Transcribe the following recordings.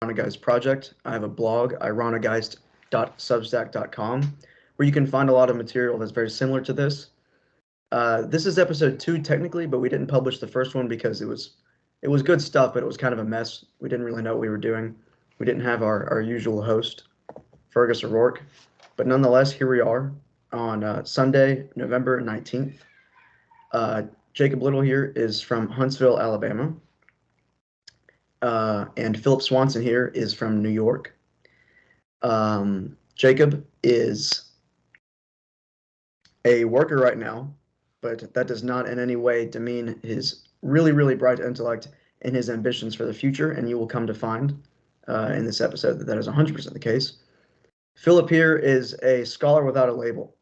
Ironigeist project. I have a blog, ironigeist.substack.com, where you can find a lot of material that's very similar to this. This is episode 2 technically, but we didn't publish the first one because it was good stuff, but it was kind of a mess. We didn't really know what we were doing. We didn't have our usual host, Fergus O'Rourke. But nonetheless, here we are on Sunday, November 19th. Jacob Little here is from Huntsville, Alabama. And Philip Swanson here is from New York. Jacob is a worker right now, but that does not in any way demean his really, really bright intellect and his ambitions for the future, and you will come to find in this episode that is 100% the case. Philip here is a scholar without a label,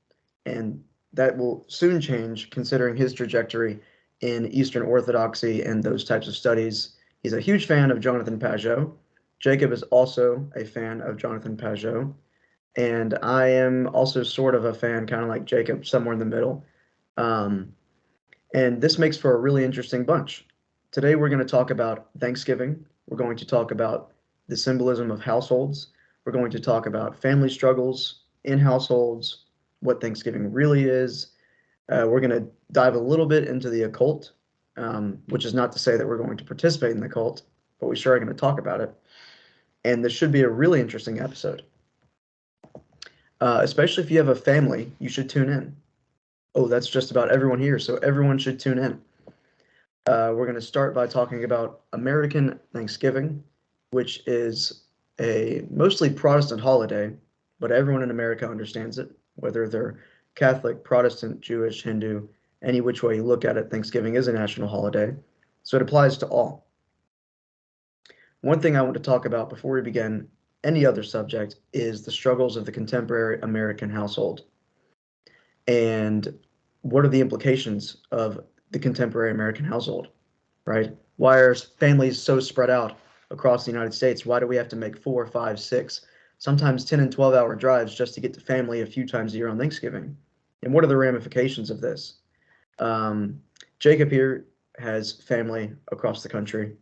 and that will soon change considering his trajectory in Eastern Orthodoxy and those types of studies. He's a huge fan of Jonathan Pageau. Jacob is also a fan of Jonathan Pageau, and I am also sort of a fan, kind of like Jacob, somewhere in the middle. And this makes for a really interesting bunch. Today we're going to talk about Thanksgiving. We're going to talk about the symbolism of households. We're going to talk about family struggles in households, what Thanksgiving really is. We're going to dive a little bit into the occult, which is not to say that we're going to participate in the cult, but we sure are going to talk about it. And this should be a really interesting episode. Especially if you have a family, you should tune in. Oh, that's just about everyone here, so everyone should tune in. We're going to start by talking about American Thanksgiving, which is a mostly Protestant holiday, but everyone in America understands it, whether they're Catholic, Protestant, Jewish, Hindu, any which way you look at it, Thanksgiving is a national holiday, so it applies to all. One thing I want to talk about before we begin any other subject is the struggles of the contemporary American household. And what are the implications of the contemporary American household, right? Why are families so spread out across the United States? Why do we have to make 4, 5, 6, sometimes 10 and 12-hour drives just to get to family a few times a year on Thanksgiving? And what are the ramifications of this? Jacob here has family across the country.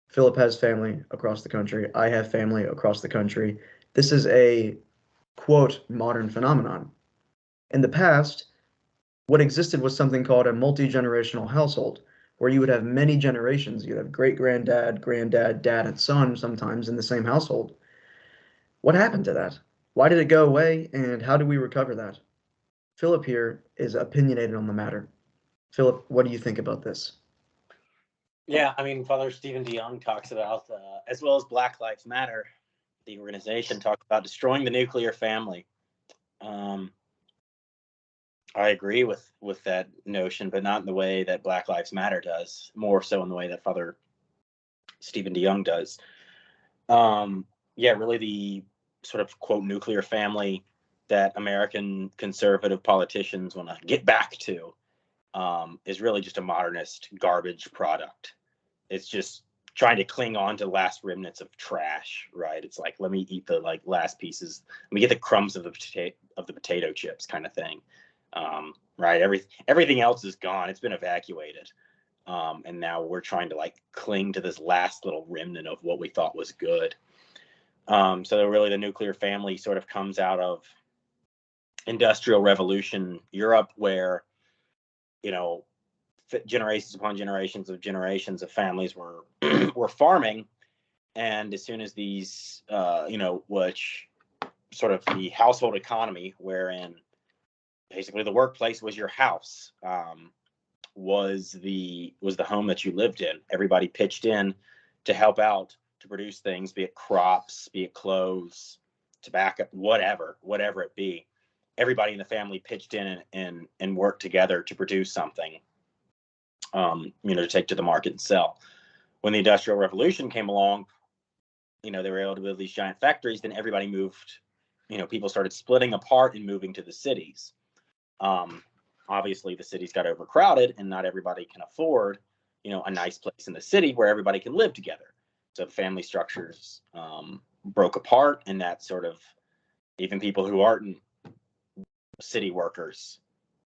Philip has family across the country. I have family across the country. This is a, quote, modern phenomenon. In the past, what existed was something called a multi-generational household, where you would have many generations. You'd have great-granddad, granddad, dad, and son sometimes in the same household. What happened to that? Why did it go away, and how do we recover that? Philip here is opinionated on the matter. Philip, what do you think about this? Yeah, I mean, Father Stephen DeYoung talks about, as well as Black Lives Matter, the organization talks about destroying the nuclear family. I agree with that notion, but not in the way that Black Lives Matter does, more so in the way that Father Stephen DeYoung does. Yeah, really the sort of, quote, nuclear family that American conservative politicians want to get back to is really just a modernist garbage product. It's just trying to cling on to last remnants of trash, right? It's like, let me eat the last pieces. Let me get the crumbs of the potato chips kind of thing. Right? Everything else is gone. It's been evacuated. And now we're trying to cling to this last little remnant of what we thought was good. So really the nuclear family sort of comes out of Industrial Revolution Europe, where, generations upon generations of families were farming. And as soon as these, which sort of the household economy, wherein basically the workplace was your house, was the home that you lived in. Everybody pitched in to help out to produce things, be it crops, be it clothes, tobacco, whatever it be. Everybody in the family pitched in and worked together to produce something, to take to the market and sell. When the Industrial Revolution came along, they were able to build these giant factories. Then everybody moved. People started splitting apart and moving to the cities. Obviously the cities got overcrowded and not everybody can afford, a nice place in the city where everybody can live together. So the family structures broke apart, and that sort of, even people who aren't city workers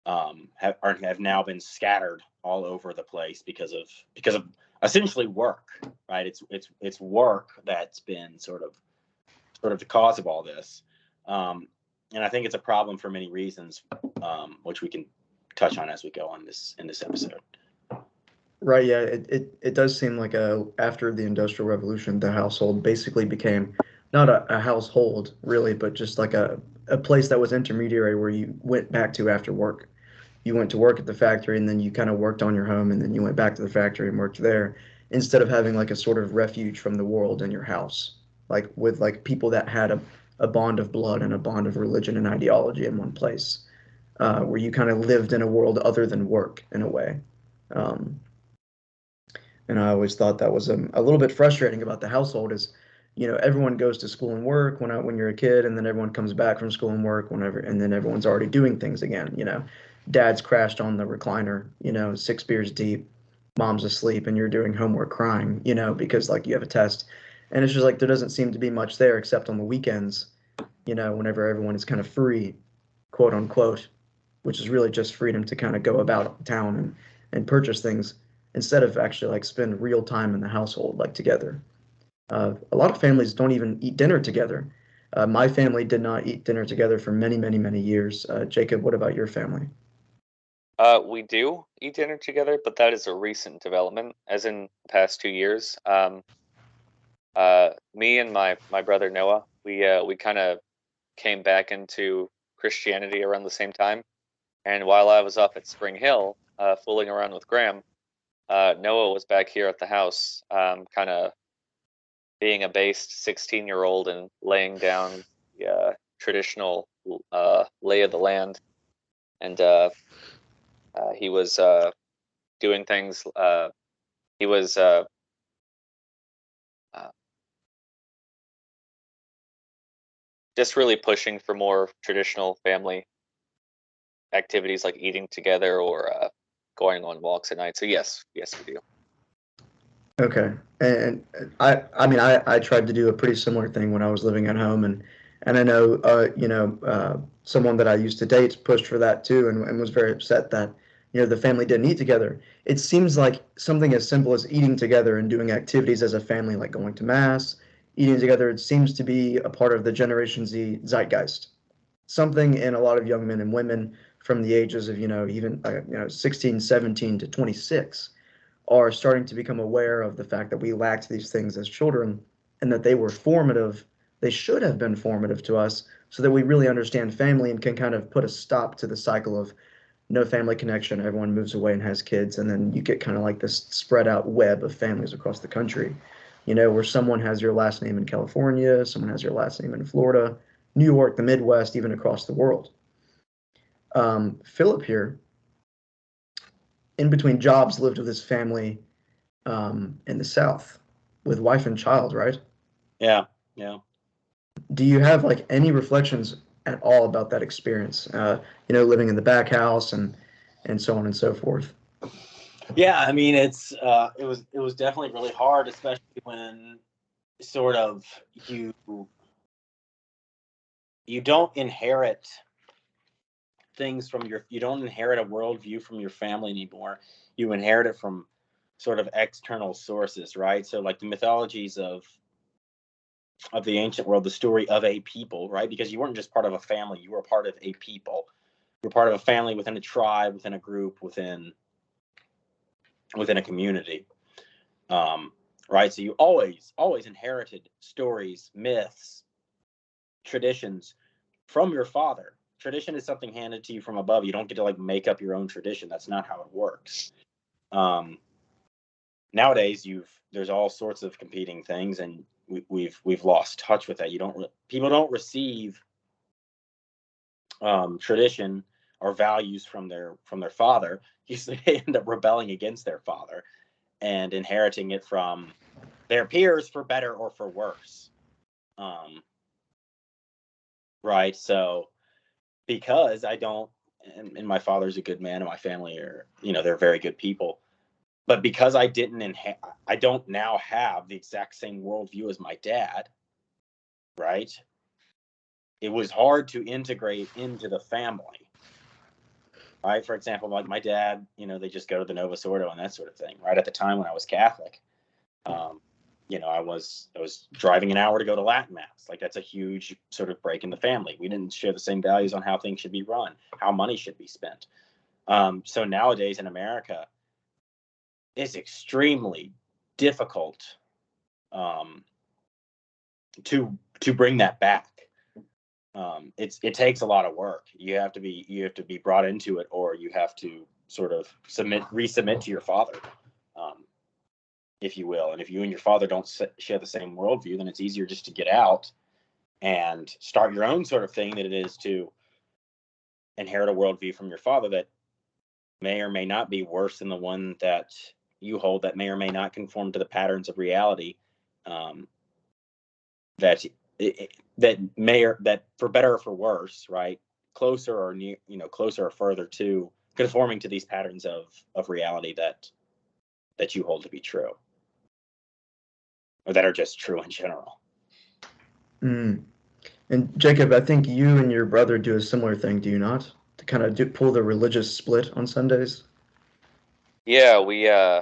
have now been scattered all over the place because of essentially work, right? It's work that's been sort of the cause of all this, and I think it's a problem for many reasons, which we can touch on as we go on in this episode. Right, yeah, it does seem like after the Industrial Revolution, the household basically became not a household really, but just like a place that was intermediary where you went back to after work. You went to work at the factory and then you kind of worked on your home and then you went back to the factory and worked there instead of having like a sort of refuge from the world in your house, like with like people that had a bond of blood and a bond of religion and ideology in one place, where you kind of lived in a world other than work in a way. Um, and I always thought that was a little bit frustrating about the household is, everyone goes to school and work when you're a kid, and then everyone comes back from school and work whenever, and then everyone's already doing things again. Dad's crashed on the recliner, 6 beers deep, mom's asleep, and you're doing homework crying, because like you have a test, and it's just like there doesn't seem to be much there except on the weekends, whenever everyone is kind of free, quote unquote, which is really just freedom to kind of go about town and purchase things instead of actually like spend real time in the household like together. A lot of families don't even eat dinner together. My family did not eat dinner together for many, many, many years. Jacob, what about your family? We do eat dinner together, but that is a recent development, as in the past 2 years. Me and my brother Noah, we kind of came back into Christianity around the same time. And while I was up at Spring Hill, fooling around with Graham, Noah was back here at the house, kind of being a based 16-year-old and laying down the traditional lay of the land. And he was doing things. He was uh, just really pushing for more traditional family activities like eating together or going on walks at night. So yes, we do. Okay. And I mean, I tried to do a pretty similar thing when I was living at home, and I know, someone that I used to date pushed for that too, and was very upset that, the family didn't eat together. It seems like something as simple as eating together and doing activities as a family, like going to mass, eating together, it seems to be a part of the Generation Z zeitgeist. Something in a lot of young men and women from the ages of, even, 16, 17 to 26 are starting to become aware of the fact that we lacked these things as children and that they were formative. They should have been formative to us so that we really understand family and can kind of put a stop to the cycle of no family connection. Everyone moves away and has kids. And then you get kind of like this spread out web of families across the country, where someone has your last name in California, someone has your last name in Florida, New York, the Midwest, even across the world. Philip here, in between jobs, lived with his family in the South with wife and child, right? Yeah, yeah. Do you have like any reflections at all about that experience? Living in the back house and so on and so forth. Yeah, I mean, it was definitely really hard, especially when sort of you you don't inherit things from you don't inherit a worldview from your family anymore. You inherit it from sort of external sources, right? So like the mythologies of the ancient world, the story of a people, right? Because you weren't just part of a family, you were part of a people. You were part of a family within a tribe, within a group, within a community. Right? So you always inherited stories, myths, traditions from your father. Tradition is something handed to you from above. You don't get to like make up your own tradition. That's not how it works. Nowadays, there's all sorts of competing things, and we've lost touch with that. People don't receive tradition or values from their father. Usually, they end up rebelling against their father and inheriting it from their peers for better or for worse. Right. So because I don't, and my father's a good man, and my family are, they're very good people. But because I don't now have the exact same worldview as my dad. Right. It was hard to integrate into the family. right? For example, like my dad, they just go to the Novus Ordo and that sort of thing. Right at the time when I was Catholic, I was driving an hour to go to Latin Mass. Like that's a huge sort of break in the family. We didn't share the same values on how things should be run, how money should be spent. So nowadays in America, it's extremely difficult to bring that back. It takes a lot of work. You have to be brought into it, or you have to sort of resubmit to your father, if you will. And if you and your father don't share the same worldview, then it's easier just to get out and start your own sort of thing than it is to inherit a worldview from your father that may or may not be worse than the one that you hold, that may or may not conform to the patterns of reality, that for better or for worse, right, closer or near, closer or further to conforming to these patterns of reality that you hold to be true, or that are just true in general. Mm. And Jacob, I think you and your brother do a similar thing, do you not? To kind of pull the religious split on Sundays? Yeah, we go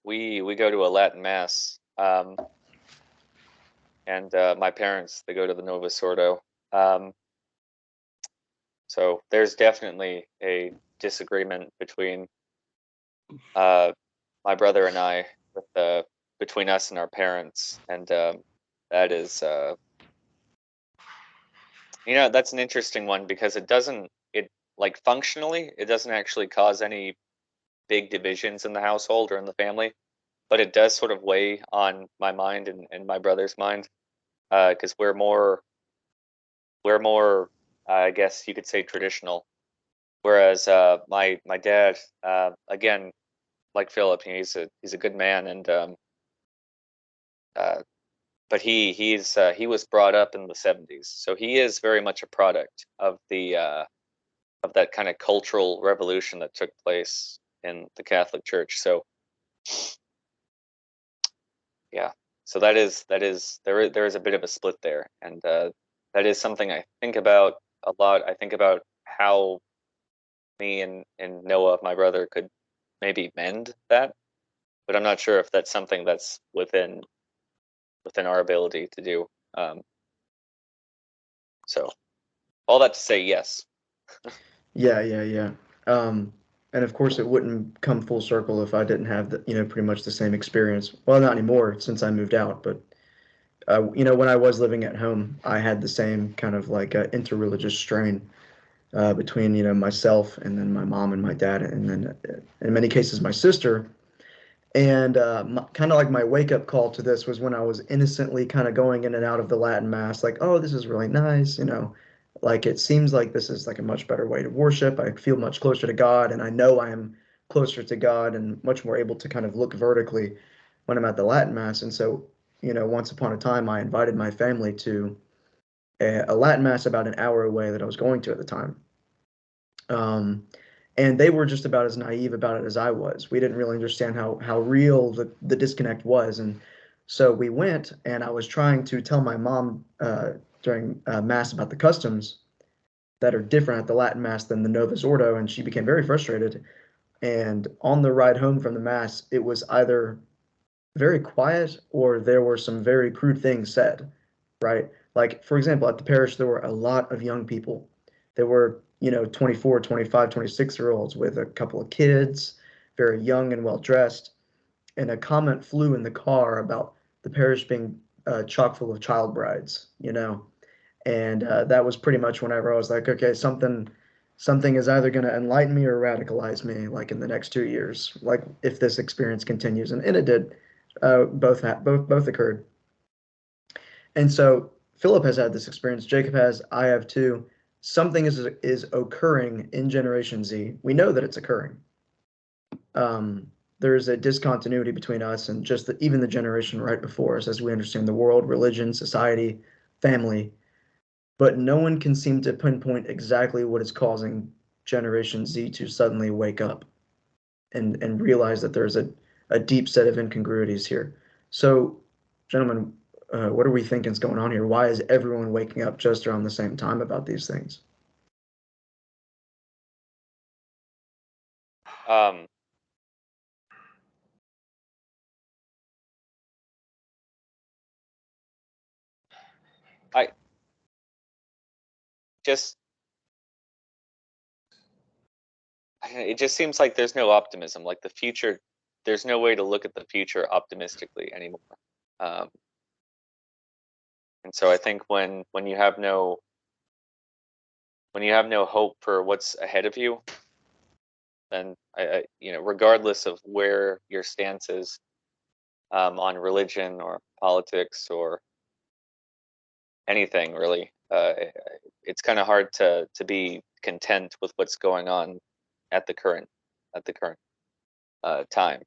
to a Latin Mass, and my parents, they go to the Novus Ordo. So there's definitely a disagreement between my brother and I, between us and our parents, and that is, that's an interesting one because like functionally, it doesn't actually cause any big divisions in the household or in the family, but it does sort of weigh on my mind and my brother's mind, because we're more, I guess you could say, traditional. Whereas my dad, again, like Philip, he's a good man, and uh, but he was brought up in the 70s, so he is very much a product of that kind of cultural revolution that took place in the Catholic Church. So yeah, so there is a bit of a split there, and that is something I think about a lot. I think about how me and Noah, my brother, could maybe mend that, but I'm not sure if that's something that's within our ability to do. So all that to say, yes. Yeah. Um, and of course, it wouldn't come full circle if I didn't have pretty much the same experience. Well, not anymore since I moved out, but when I was living at home, I had the same kind of like interreligious strain between myself and then my mom and my dad, and then in many cases my sister. And kind of like my wake up call to this was when I was innocently kind of going in and out of the Latin Mass, like, oh, this is really nice, like it seems like this is like a much better way to worship. I feel much closer to God, and I know I am closer to God and much more able to kind of look vertically when I'm at the Latin Mass. And so, once upon a time, I invited my family to a Latin Mass about an hour away that I was going to at the time. And they were just about as naive about it as I was. We didn't really understand how real the disconnect was. And so we went, and I was trying to tell my mom during Mass about the customs that are different at the Latin Mass than the Novus Ordo, and she became very frustrated. And on the ride home from the Mass, it was either very quiet or there were some very crude things said, right? Like, for example, at the parish, there were a lot of young people. There were, 24, 25, 26-year-olds with a couple of kids, very young and well dressed. And a comment flew in the car about the parish being chock full of child brides, And that was pretty much whenever I was like, okay, something is either going to enlighten me or radicalize me, like in the next 2 years, like if this experience continues. And it did. Both occurred. And so Philip has had this experience. Jacob has. I have too. Something is occurring in Generation Z. We know that it's occurring. There's a discontinuity between us and just even the generation right before us, as we understand the world, religion, society, family. But no one can seem to pinpoint exactly what is causing Generation Z to suddenly wake up and realize that there's a deep set of incongruities here. So, gentlemen, what are we thinking is going on here? Why is everyone waking up just around the same time about these things? Um, I just it just seems like there's no optimism. Like the future, there's no way to look at the future optimistically anymore. Um, and so I think when you have no hope for what's ahead of you, then regardless of where your stance is on religion or politics or anything really, it's kind of hard to be content with what's going on at the current time.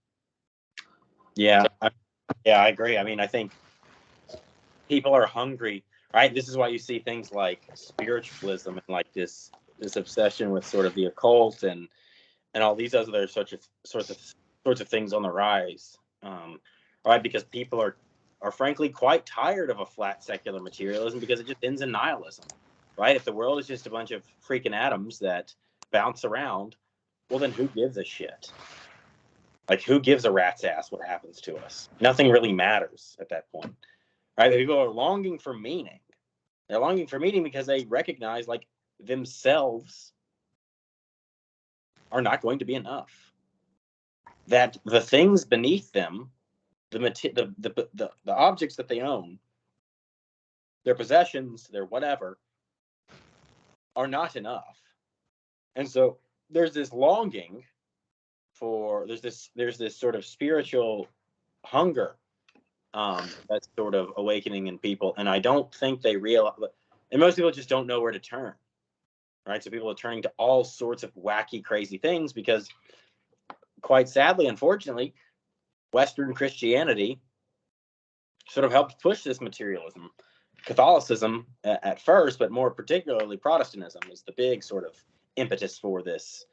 Yeah, I agree. I mean, I think people are hungry, right? This is why you see things like spiritualism and like this obsession with sort of the occult and all these other sorts of things on the rise, right? Because people are frankly quite tired of a flat secular materialism because it just ends in nihilism, right? If the world is just a bunch of freaking atoms that bounce around, well, then who gives a shit? Like, who gives a rat's ass what happens to us? Nothing really matters at that point, right? People are longing for meaning. They're longing for meaning because they recognize, like, themselves are not going to be enough. That the things beneath them, the objects that they own, their possessions, their whatever, are not enough. And so there's this longing for there's this sort of spiritual hunger that's sort of awakening in people, and I don't think they realize, and most people just don't know where to turn, right? So people are turning to all sorts of wacky, crazy things because, quite sadly, unfortunately, Western Christianity sort of helped push this materialism. Catholicism at first, but more particularly Protestantism, is the big sort of impetus for this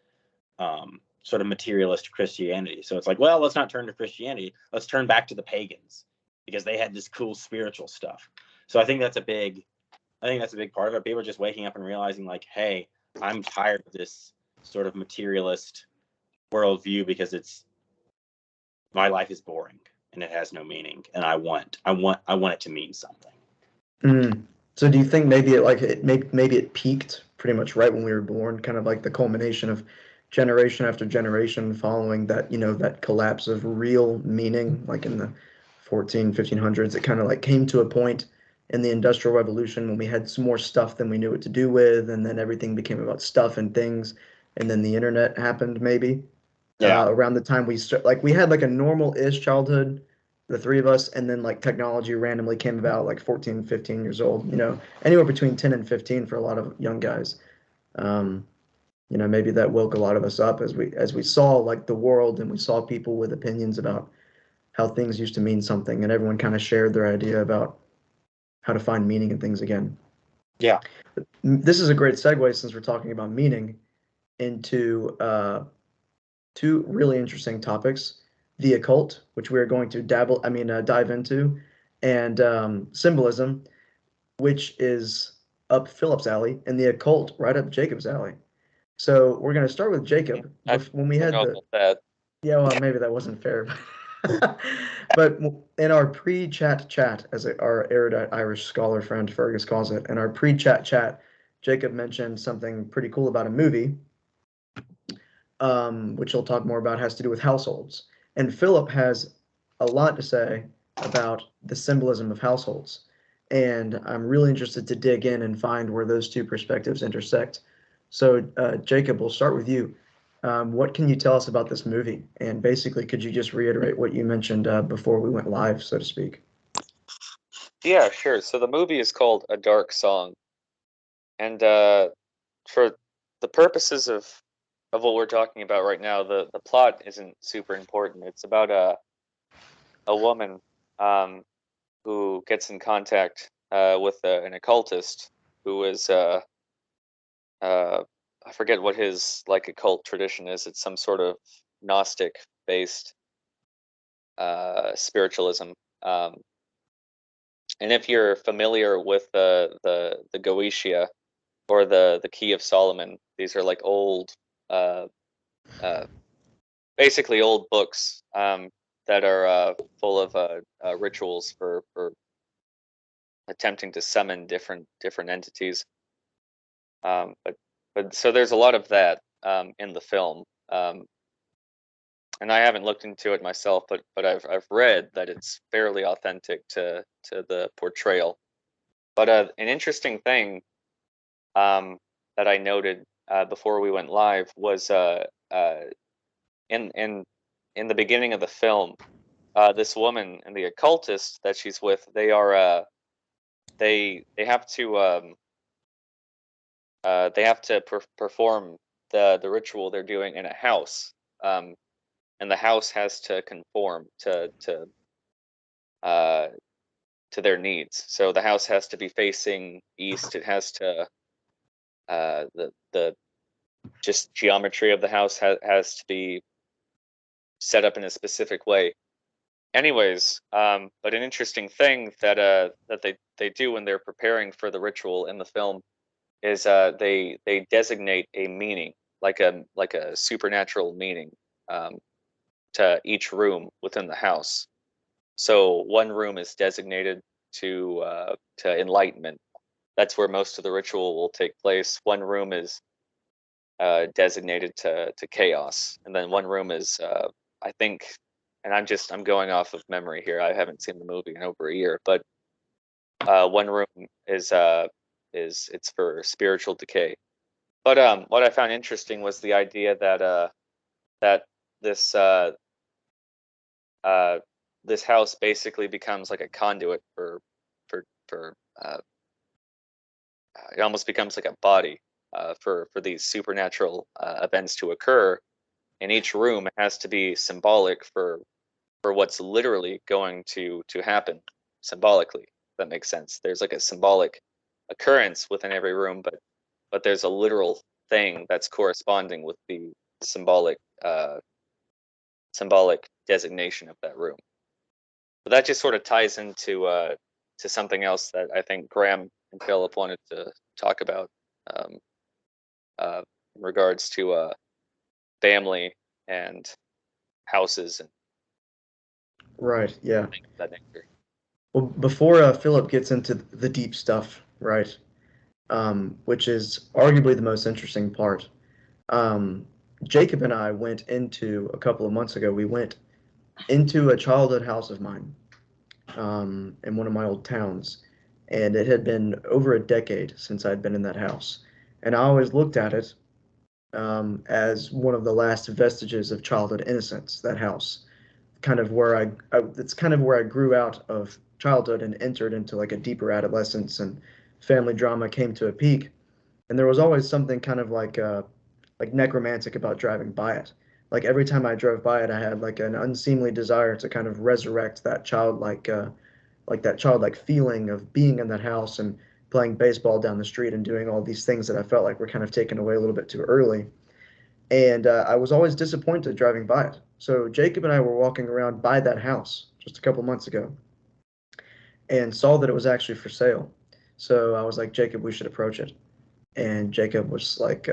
sort of materialist Christianity. So it's like, well, let's not turn to Christianity. Let's turn back to the pagans because they had this cool spiritual stuff. So I think that's a big part of it. People are just waking up and realizing, like, hey, I'm tired of this sort of materialist worldview because my life is boring and it has no meaning, and I want it to mean something. So do you think maybe it peaked pretty much right when we were born, kind of like the culmination of generation after generation following that, that collapse of real meaning, like in the 1500s, it kind of like came to a point in the Industrial Revolution when we had some more stuff than we knew what to do with, and then everything became about stuff and things, and then the internet happened maybe. Yeah. Around the time we had like a normal-ish childhood, the three of us, and then like technology randomly came about like 14, 15 years old, anywhere between 10 and 15 for a lot of young guys. Um, maybe that woke a lot of us up as we saw like the world, and we saw people with opinions about how things used to mean something, and everyone kind of shared their idea about how to find meaning in things again. Yeah. This is a great segue, since we're talking about meaning, into two really interesting topics: the occult, which we are going to dive into, and symbolism, which is up Philip's alley, and the occult right up Jacob's alley. So we're going to start with Jacob. When we had yeah, well, maybe that wasn't fair. But in our pre-chat chat, as our erudite Irish scholar friend Fergus calls it, in our pre-chat chat, Jacob mentioned something pretty cool about a movie, which he'll talk more about, has to do with households. And Philip has a lot to say about the symbolism of households. And I'm really interested to dig in and find where those two perspectives intersect. So, Jacob, we'll start with you. What can you tell us about this movie? And basically, could you just reiterate what you mentioned before we went live, so to speak? Yeah, sure. So the movie is called A Dark Song. And for the purposes of what we're talking about right now, the plot isn't super important. It's about a woman who gets in contact with an occultist who is I forget what his like occult tradition is. It's some sort of Gnostic based spiritualism. And if you're familiar with the Goetia or the Key of Solomon, these are like old basically old books that are full of rituals for attempting to summon different entities. But so there's a lot of that in the film, and I haven't looked into it myself, but I've read that it's fairly authentic to the portrayal. But an interesting thing that I noted before we went live was in in the beginning of the film, this woman and the occultist that she's with, they have to perform the ritual they're doing in a house, and the house has to conform to their needs. So the house has to be facing east. It has to the just geometry of the house has to be set up in a specific way. Anyways, but an interesting thing that they do when they're preparing for the ritual in the film is they designate a meaning, like a supernatural meaning, to each room within the house. So one room is designated to enlightenment. That's where most of the ritual will take place. One room is designated to chaos, and then one room is I think, and I'm going off of memory here. I haven't seen the movie in over a year, but one room is it's for spiritual decay. But what I found interesting was the idea that this this house basically becomes like a conduit for it almost becomes like a body for these supernatural events to occur. And each room has to be symbolic for what's literally going to happen symbolically. If that makes sense. There's like a symbolic occurrence within every room, but there's a literal thing that's corresponding with the symbolic symbolic designation of that room. But that just sort of ties into to something else that I think Graham and Philip wanted to talk about in regards to family and houses and Right. Yeah. things of that nature. Well, before Philip gets into the deep stuff, right, which is arguably the most interesting part, Jacob and I went into a couple of months ago. We went into a childhood house of mine in one of my old towns, and it had been over a decade since I'd been in that house, and I always looked at it as one of the last vestiges of childhood innocence. That house, kind of where it's kind of where I grew out of childhood and entered into like a deeper adolescence, and family drama came to a peak. And there was always something kind of like necromantic about driving by it. Like every time I drove by it, I had like an unseemly desire to kind of resurrect that childlike feeling of being in that house and playing baseball down the street and doing all these things that I felt like were kind of taken away a little bit too early. And I was always disappointed driving by it. So Jacob and I were walking around by that house just a couple months ago and saw that it was actually for sale. So I was like, Jacob, we should approach it. And Jacob was like,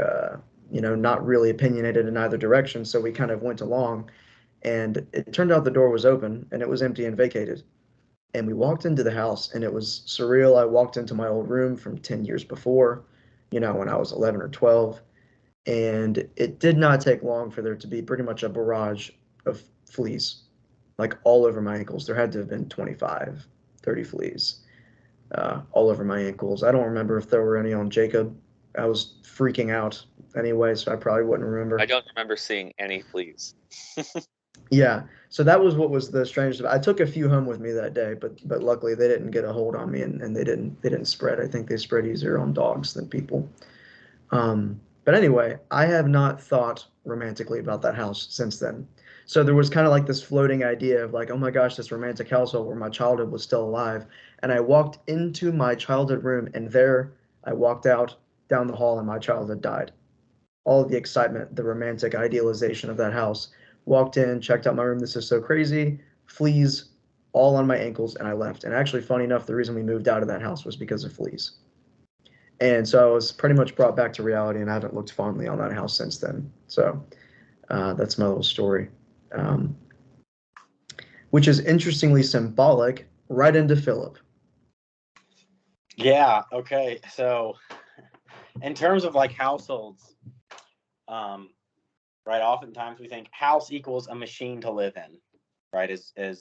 not really opinionated in either direction. So we kind of went along, and it turned out the door was open and it was empty and vacated. And we walked into the house, and it was surreal. I walked into my old room from 10 years before, when I was 11 or 12. And it did not take long for there to be pretty much a barrage of fleas, like all over my ankles. There had to have been 25, 30 fleas all over my ankles. I don't remember if there were any on Jacob. I was freaking out anyway, so I probably wouldn't remember. I don't remember seeing any fleas. Yeah, so that was what was the strangest. I took a few home with me that day, but luckily they didn't get a hold on me, and they didn't spread. I think they spread easier on dogs than people. But anyway, I have not thought romantically about that house since then. So there was kind of like this floating idea of like, oh my gosh, this romantic household where my childhood was still alive. And I walked into my childhood room, and there I walked out down the hall, and my childhood died. All of the excitement, the romantic idealization of that house. Walked in, checked out my room. This is so crazy. Fleas all on my ankles, and I left. And actually, funny enough, the reason we moved out of that house was because of fleas. And so I was pretty much brought back to reality, and I haven't looked fondly on that house since then. So That's my little story, um, which is interestingly symbolic right into Philip. Yeah. Okay. So, in terms of like households, right? Oftentimes we think house equals a machine to live in, right? As the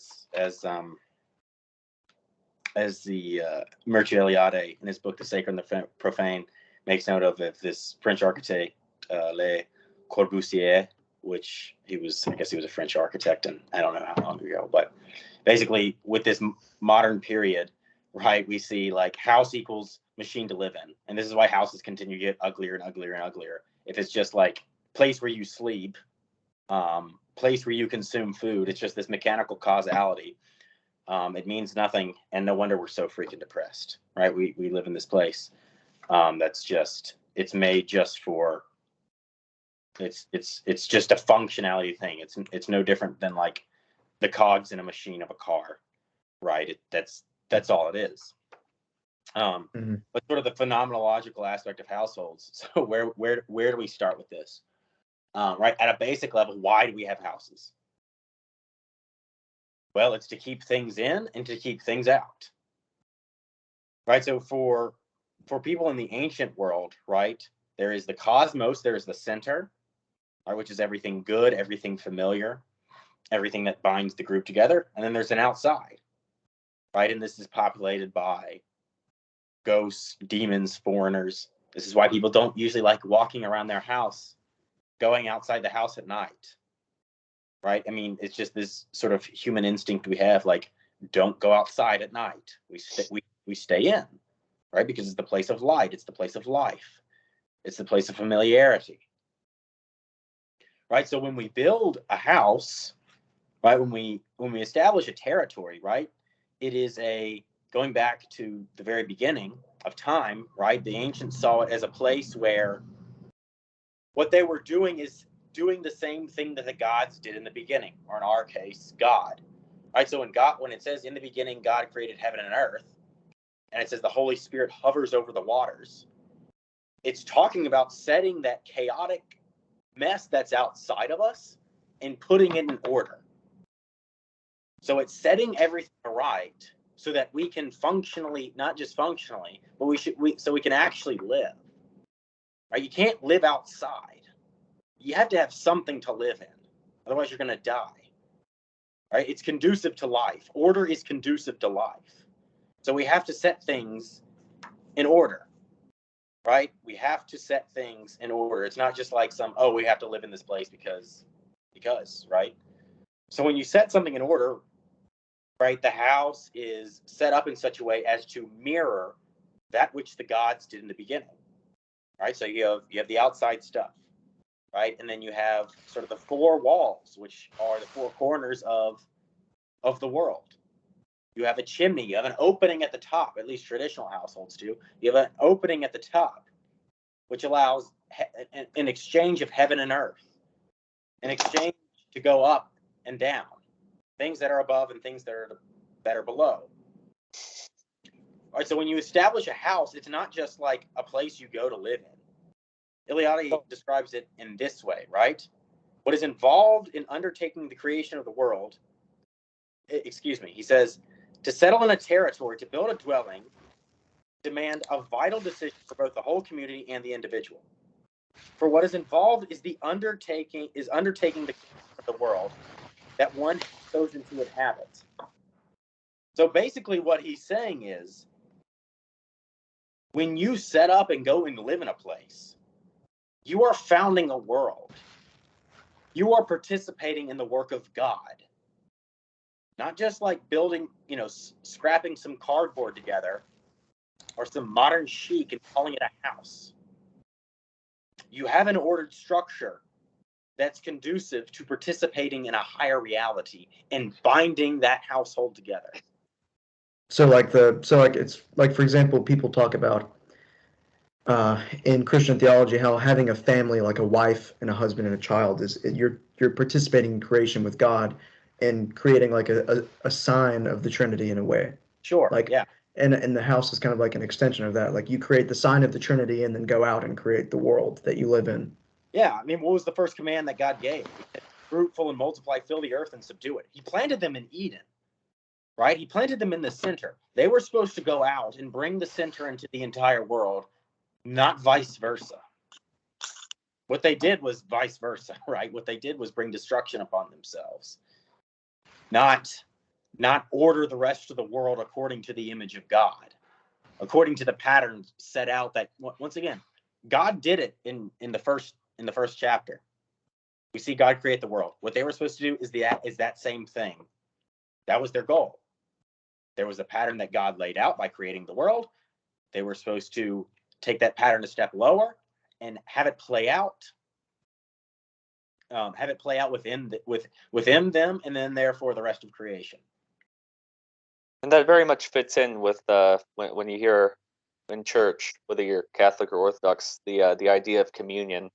Mircea Eliade in his book *The Sacred and the Profane* makes note of this French architect, Le Corbusier, which I guess he was a French architect, and I don't know how long ago, but basically with this modern period, right, we see like house equals machine to live in, and this is why houses continue to get uglier and uglier and uglier. If it's just like place where you sleep, place where you consume food, it's just this mechanical causality. It means nothing, and no wonder we're so freaking depressed, right? We live in this place that's just, it's made just for, it's just a functionality thing. It's no different than like the cogs in a machine of a car, right? That's all it is. But sort of the phenomenological aspect of households. So where do we start with this? Right, at a basic level, why do we have houses? Well, it's to keep things in and to keep things out. Right, so for people in the ancient world, right, there is the cosmos, there is the center, right, which is everything good, everything familiar, everything that binds the group together, and then there's an outside, right, and this is populated by ghosts, demons, foreigners. This is why people don't usually like walking around their house, going outside the house at night, right? I mean, it's just this sort of human instinct we have, like, don't go outside at night. We stay in, right? Because it's the place of light. It's the place of life. It's the place of familiarity, right? So when we build a house, right, when we establish a territory, right, it is going back to the very beginning of time, right? The ancients saw it as a place where what they were doing is doing the same thing that the gods did in the beginning, or in our case, God. Right? So when it says in the beginning God created heaven and earth, and it says the Holy Spirit hovers over the waters, it's talking about setting that chaotic mess that's outside of us and putting it in order. So it's setting everything right so that we can functionally, not just functionally, but so we can actually live. Right? You can't live outside. You have to have something to live in. Otherwise, you're going to die. Right? It's conducive to life. Order is conducive to life. So we have to set things in order. Right? We have to set things in order. It's not just like we have to live in this place because, right? So when you set something in order, right, the house is set up in such a way as to mirror that which the gods did in the beginning. Right? So you have the outside stuff. Right, and then you have sort of the four walls, which are the four corners of the world. You have a chimney. You have an opening at the top. At least traditional households do. You have an opening at the top, which allows an exchange of heaven and earth, an exchange to go up and down, things that are above and things that are below. All right, so when you establish a house, it's not just like a place you go to live in. Eliade describes it in this way, right? What is involved in undertaking the creation of the world, he says, to settle in a territory, to build a dwelling, demand a vital decision for both the whole community and the individual. For what is involved is undertaking the creation of the world that one has chosen to inhabit. So basically what he's saying is, when you set up and go and live in a place, you are founding a world. You are participating in the work of God. Not just like building, scrapping some cardboard together or some modern chic and calling it a house. You have an ordered structure that's conducive to participating in a higher reality and binding that household together. So it's like, for example, people talk about in Christian theology how having a family, like a wife and a husband and a child, you're participating in creation with God and creating like a sign of the Trinity in a way. Sure. Like, yeah. And the house is kind of like an extension of that. Like, you create the sign of the Trinity and then go out and create the world that you live in. Yeah, I mean, what was the first command that God gave? Fruitful and multiply, fill the earth and subdue it. He planted them in Eden, right? He planted them in the center. They were supposed to go out and bring the center into the entire world, not vice versa. What they did was vice versa, right? What they did was bring destruction upon themselves, not order the rest of the world according to the image of God, according to the pattern set out. That, once again, God did it in the first chapter. We see God create the world. What they were supposed to do is that same thing. That was their goal. There was a pattern that God laid out by creating the world. They were supposed to take that pattern a step lower and have it play out. Within them, and then therefore the rest of creation. And that very much fits in with when you hear in church, whether you're Catholic or Orthodox, the idea of communion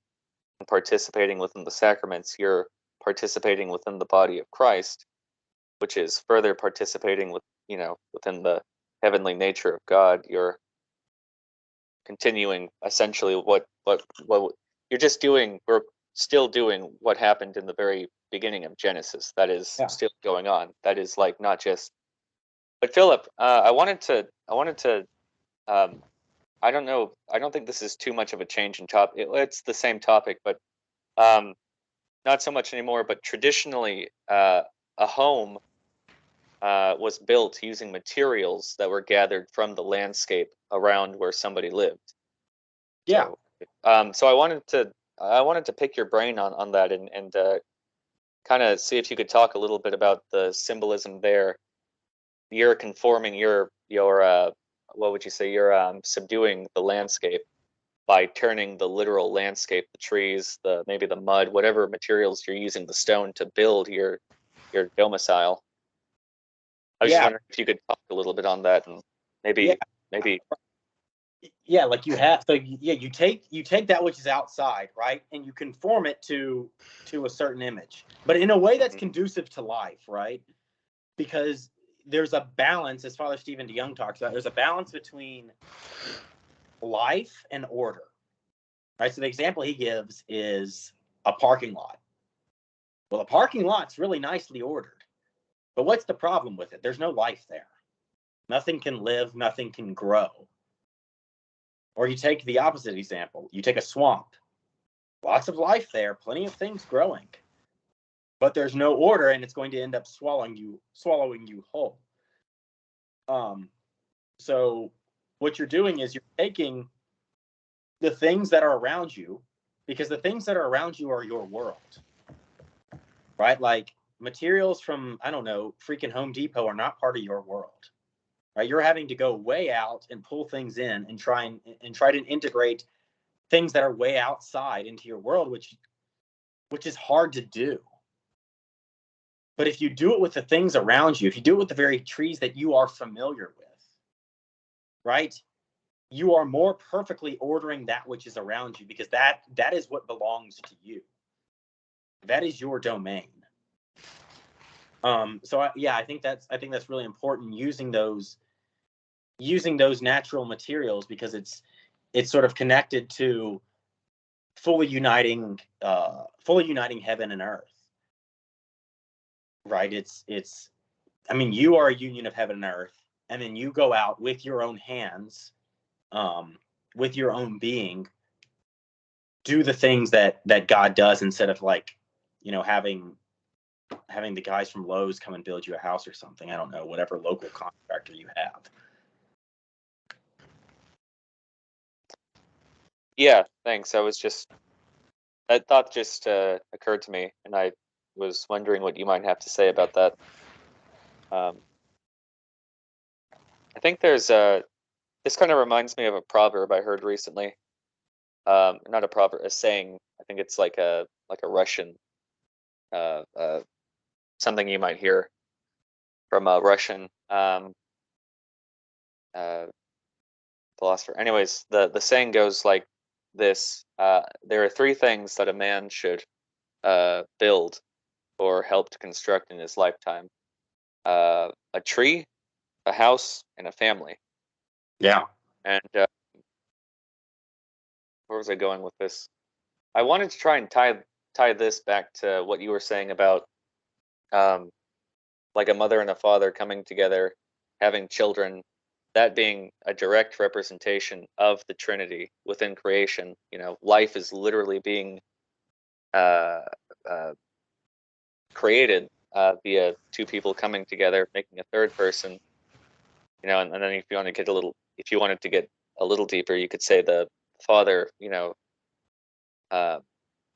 and participating within the sacraments. You're participating within the body of Christ, which is further participating within the heavenly nature of God. You're continuing essentially what you're just doing. We're still doing what happened in the very beginning of Genesis. That is still going on. That is like not just. But Philip, I wanted to. I don't know. I don't think this is too much of a change in topic. It's the same topic, but not so much anymore. But traditionally, a home was built using materials that were gathered from the landscape around where somebody lived. Yeah. So I wanted to pick your brain on that and kind of see if you could talk a little bit about the symbolism there. You're conforming your what would you say? You're subduing the landscape by turning the literal landscape, the trees, maybe the mud, whatever materials you're using, the stone to build your domicile. I was just wondering if you could talk a little bit on that and maybe. Yeah, like you have. So you take that which is outside, right, and you conform it to a certain image, but in a way that's conducive to life, right? Because there's a balance, as Father Stephen DeYoung talks about. There's a balance between life and order, right? So the example he gives is a parking lot. Well, a parking lot's really nicely ordered, but what's the problem with it? There's no life there. Nothing can live, nothing can grow. Or you take the opposite example. You take a swamp. Lots of life there, plenty of things growing, but there's no order, and it's going to end up swallowing you whole. So what you're doing is you're taking the things that are around you, because the things that are around you are your world, right? Like materials from, I don't know, freaking Home Depot are not part of your world, right? You're having to go way out and pull things in and try to integrate things that are way outside into your world, which is hard to do. But if you do it with the things around you, if you do it with the very trees that you are familiar with, right, you are more perfectly ordering that which is around you, because that is what belongs to you. That is your domain. I think that's really important, using those natural materials, because it's sort of connected to fully uniting heaven and earth. Right? It's I mean, you are a union of heaven and earth, and then you go out with your own hands, with your own being, do the things that God does, instead of like, having the guys from Lowe's come and build you a house or something. I don't know, whatever local contractor you have. Yeah, thanks. That thought just occurred to me, and I was wondering what you might have to say about that. I think there's this kind of reminds me of a proverb I heard recently. Not a proverb, a saying. I think it's like a Russian, something you might hear from a Russian philosopher. Anyways, the saying goes like this: there are three things that a man should build or help to construct in his lifetime: a tree, a house, and a family. Yeah. And where was I going with this? I wanted to try and tie this back to what you were saying about like a mother and a father coming together, having children, that being a direct representation of the Trinity within creation. You know, life is literally being uh, uh, created via two people coming together, making a third person. You know, and then if you want to get if you wanted to get a little deeper, you could say the father, you know,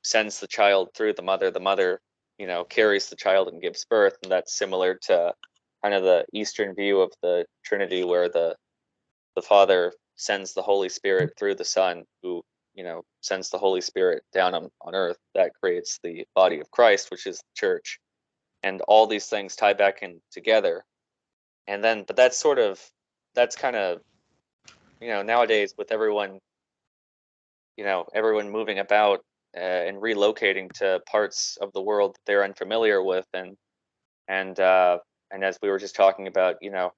sends the child through the mother. The mother, you know, carries the child and gives birth, and that's similar to kind of the Eastern view of the Trinity, where the Father sends the Holy Spirit through the Son, who, you know, sends the Holy Spirit down on earth. That creates the body of Christ, which is the church, and all these things tie back in together. And then, but that's kind of, you know, nowadays with everyone, you know, everyone moving about and relocating to parts of the world that they're unfamiliar with, and and as we were just talking about, you know,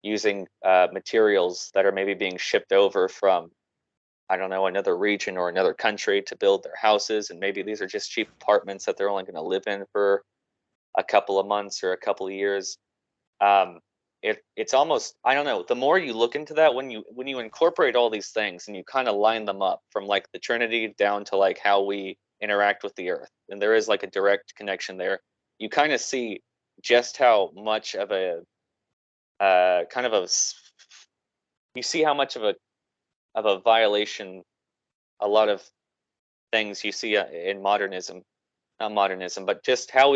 using materials that are maybe being shipped over from, I don't know, another region or another country to build their houses, and maybe these are just cheap apartments that they're only going to live in for a couple of months or a couple of years. Um, it's almost, I don't know, the more you look into that, when you incorporate all these things and you kind of line them up from like the Trinity down to like how we interact with the earth, and there is like a direct connection there, you kind of see just how much of a kind of a you see how much of a violation a lot of things you see in modernism, not modernism, but just how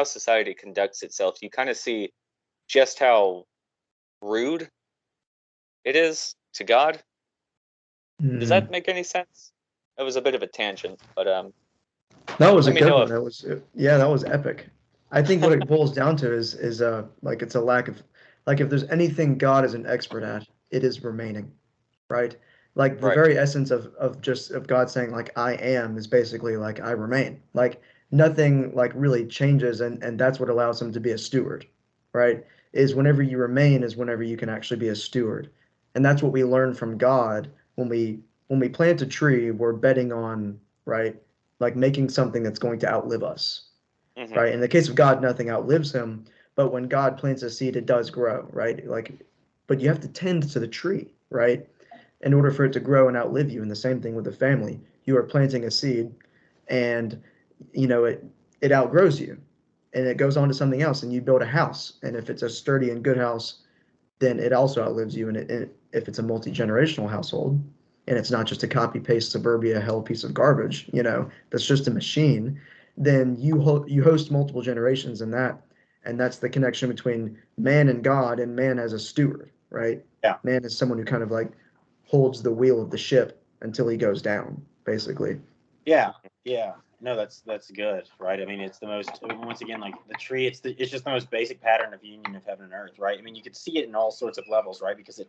society conducts itself. You kind of see just how rude it is to God. Does Mm. that make any sense? It was a bit of a tangent, but That was a let me good know one. if That was yeah, that was epic. I think what it boils down to is like it's a lack of, like, if there's anything God is an expert at, it is remaining, right? Like the right. very essence of God saying like I am is basically like I remain. Like nothing like really changes, and that's what allows him to be a steward, right? Is whenever you remain is whenever you can actually be a steward. And that's what we learn from God when we plant a tree, we're betting on, right? Like making something that's going to outlive us, Hmm. right? In the case of God, nothing outlives him, but when God plants a seed, it does grow, right? Like, but you have to tend to the tree, right? In order for it to grow and outlive you. And the same thing with the family. You are planting a seed, and it outgrows you, and it goes on to something else, and you build a house. And if it's a sturdy and good house, then it also outlives you. And if it's a multi-generational household, and it's not just a copy paste suburbia hell piece of garbage, that's just a machine, then you host multiple generations in that, and that's the connection between man and God, and man as a steward, right? Yeah. Man is someone who kind of like holds the wheel of the ship until he goes down, basically. Yeah. Yeah. No, that's good, right? I mean, it's the most, once again, like the tree. It's just the most basic pattern of union of heaven and earth, right? I mean, you could see it in all sorts of levels, right? Because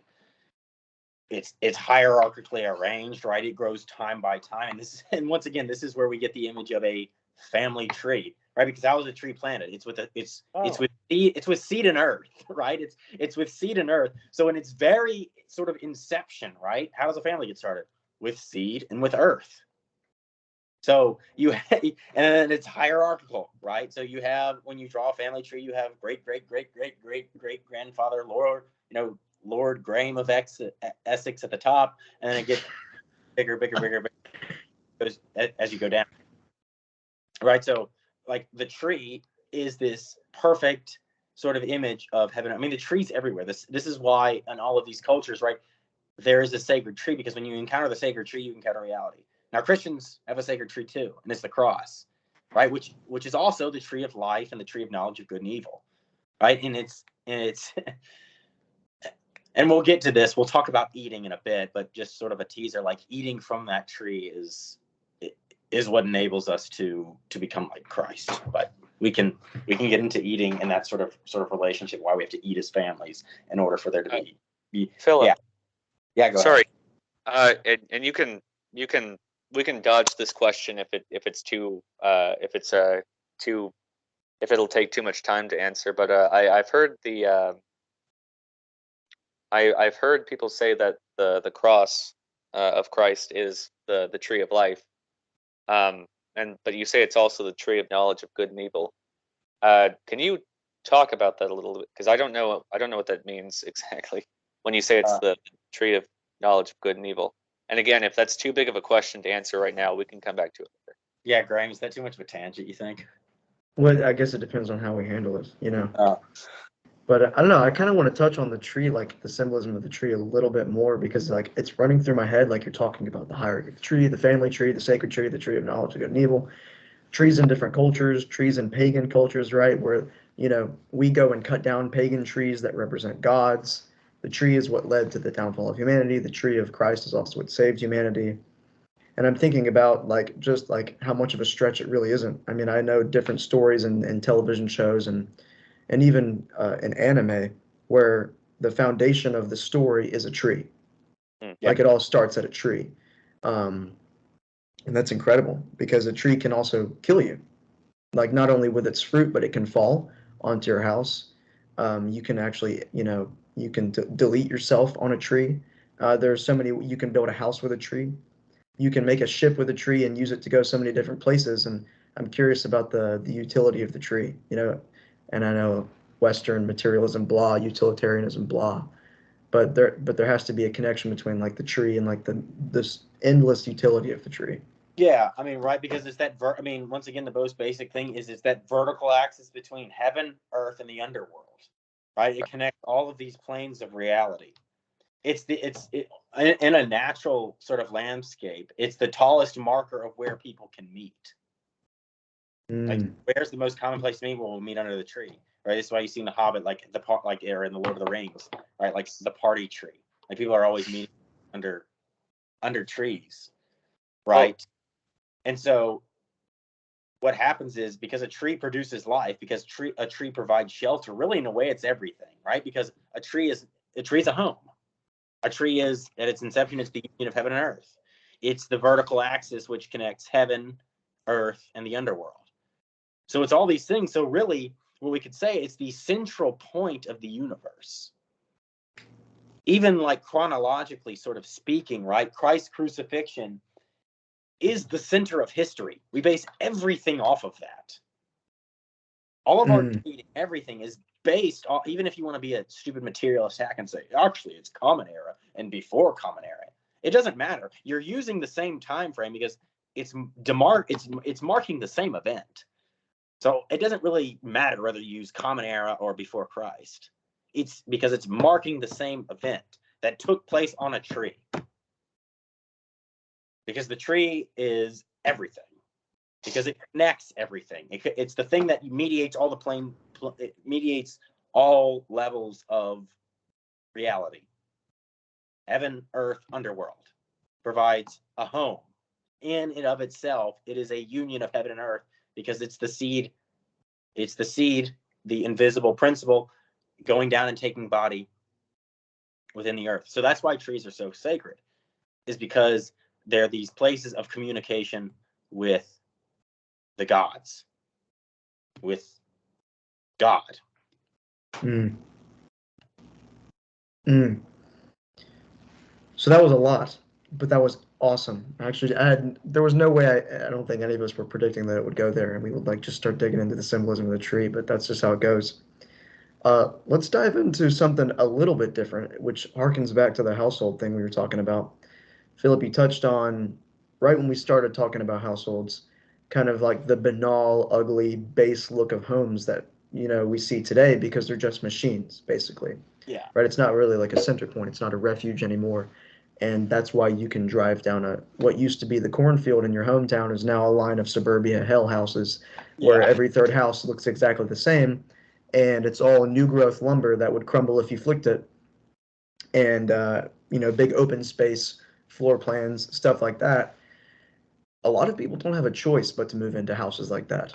it's hierarchically arranged, right? It grows time by time, and once again, this is where we get the image of a family tree, right? Because how is a tree planted? It's with seed and earth, right? It's with seed and earth. So in its very sort of inception, right? How does a family get started? With seed and with earth. So and then it's hierarchical, right? So you have, when you draw a family tree, you have great, great, great, great, great, great grandfather Lord Graham of Essex at the top, and then it gets bigger, bigger, bigger, bigger as you go down, right? So like the tree is this perfect sort of image of heaven. I mean, the tree's everywhere. This is why in all of these cultures, right, there is a sacred tree, because when you encounter the sacred tree, you encounter reality. Now Christians have a sacred tree too, and it's the cross, right? Which is also the tree of life and the tree of knowledge of good and evil, right? And it's and we'll get to this. We'll talk about eating in a bit, but just sort of a teaser, like eating from that tree is what enables us to become like Christ. But we can get into eating and that sort of relationship, why we have to eat as families in order for there to be Philip, yeah, go ahead. sorry, and you can we can dodge this question if it's too too if it'll take too much time to answer. But I've heard I've heard people say that the cross of Christ is the tree of life. But you say it's also the tree of knowledge of good and evil. Can you talk about that a little bit? Because I don't know what that means exactly when you say it's the tree of knowledge of good and evil. And again, if that's too big of a question to answer right now, we can come back to it later. Yeah, Graham, is that too much of a tangent, you think? Well, I guess it depends on how we handle it, Oh. But I don't know. I kind of want to touch on the tree, like the symbolism of the tree, a little bit more because, like, it's running through my head, like you're talking about the hierarchy of the tree, the family tree, the sacred tree, the tree of knowledge of good and evil. Trees in different cultures, trees in pagan cultures, right? Where, we go and cut down pagan trees that represent gods. The tree is what led to the downfall of humanity. The tree of Christ is also what saved humanity. And I'm thinking about like just like how much of a stretch it really isn't. I mean, I know different stories and television shows and even in anime where the foundation of the story is a tree. Yeah. Like it all starts at a tree. Um, and that's incredible because a tree can also kill you. Like not only with its fruit, but it can fall onto your house. You can actually, you can delete yourself on a tree. There's so many, you can build a house with a tree. You can make a ship with a tree and use it to go so many different places. And I'm curious about the utility of the tree, and I know Western materialism, blah, utilitarianism, blah, but there has to be a connection between like the tree and like this endless utility of the tree. Yeah, I mean, right, because it's that once again, the most basic thing is it's that vertical axis between heaven, earth, and the underworld, right? It connects all of these planes of reality. In a natural sort of landscape, it's the tallest marker of where people can meet. Like, where's the most common place to meet? Well, we'll meet under the tree, right? That's why you see in The Hobbit, like or in the Lord of the Rings, right? Like the party tree. Like people are always meeting under trees, right? Oh. And so what happens is because a tree produces life, because a tree provides shelter, really in a way it's everything, right? Because a tree is a home. A tree is, at its inception, it's the union of heaven and earth. It's the vertical axis which connects heaven, earth, and the underworld. So it's all these things. So really, what we could say, it's the central point of the universe. Even like chronologically sort of speaking, right? Christ's crucifixion is the center of history. We base everything off of that. All of our dating, everything is based on, even if you want to be a stupid materialist hack and say, actually, it's Common Era and before Common Era. It doesn't matter. You're using the same time frame because it's marking the same event. So it doesn't really matter whether you use Common Era or before Christ. It's because it's marking the same event that took place on a tree. Because the tree is everything. Because it connects everything. It's the thing that mediates all it mediates all levels of reality. Heaven, earth, underworld provides a home. In and of itself, it is a union of heaven and earth because it's the seed. It's the seed, the invisible principle, going down and taking body within the earth. So that's why trees are so sacred, is because they're these places of communication with the gods, with God. So that was a lot, but that was awesome. Actually, there was no way, I don't think any of us were predicting that it would go there and we would like just start digging into the symbolism of the tree, but that's just how it goes. Let's dive into something a little bit different, which harkens back to the household thing we were talking about. Philip, you touched on right when we started talking about households, kind of like the banal, ugly, base look of homes that we see today because they're just machines, basically. Yeah. Right. It's not really like a center point. It's not a refuge anymore, and that's why you can drive down what used to be the cornfield in your hometown is now a line of suburbia hell houses, where every third house looks exactly the same, and it's all new growth lumber that would crumble if you flicked it, and big open space floor plans, stuff like that. A lot of people don't have a choice but to move into houses like that.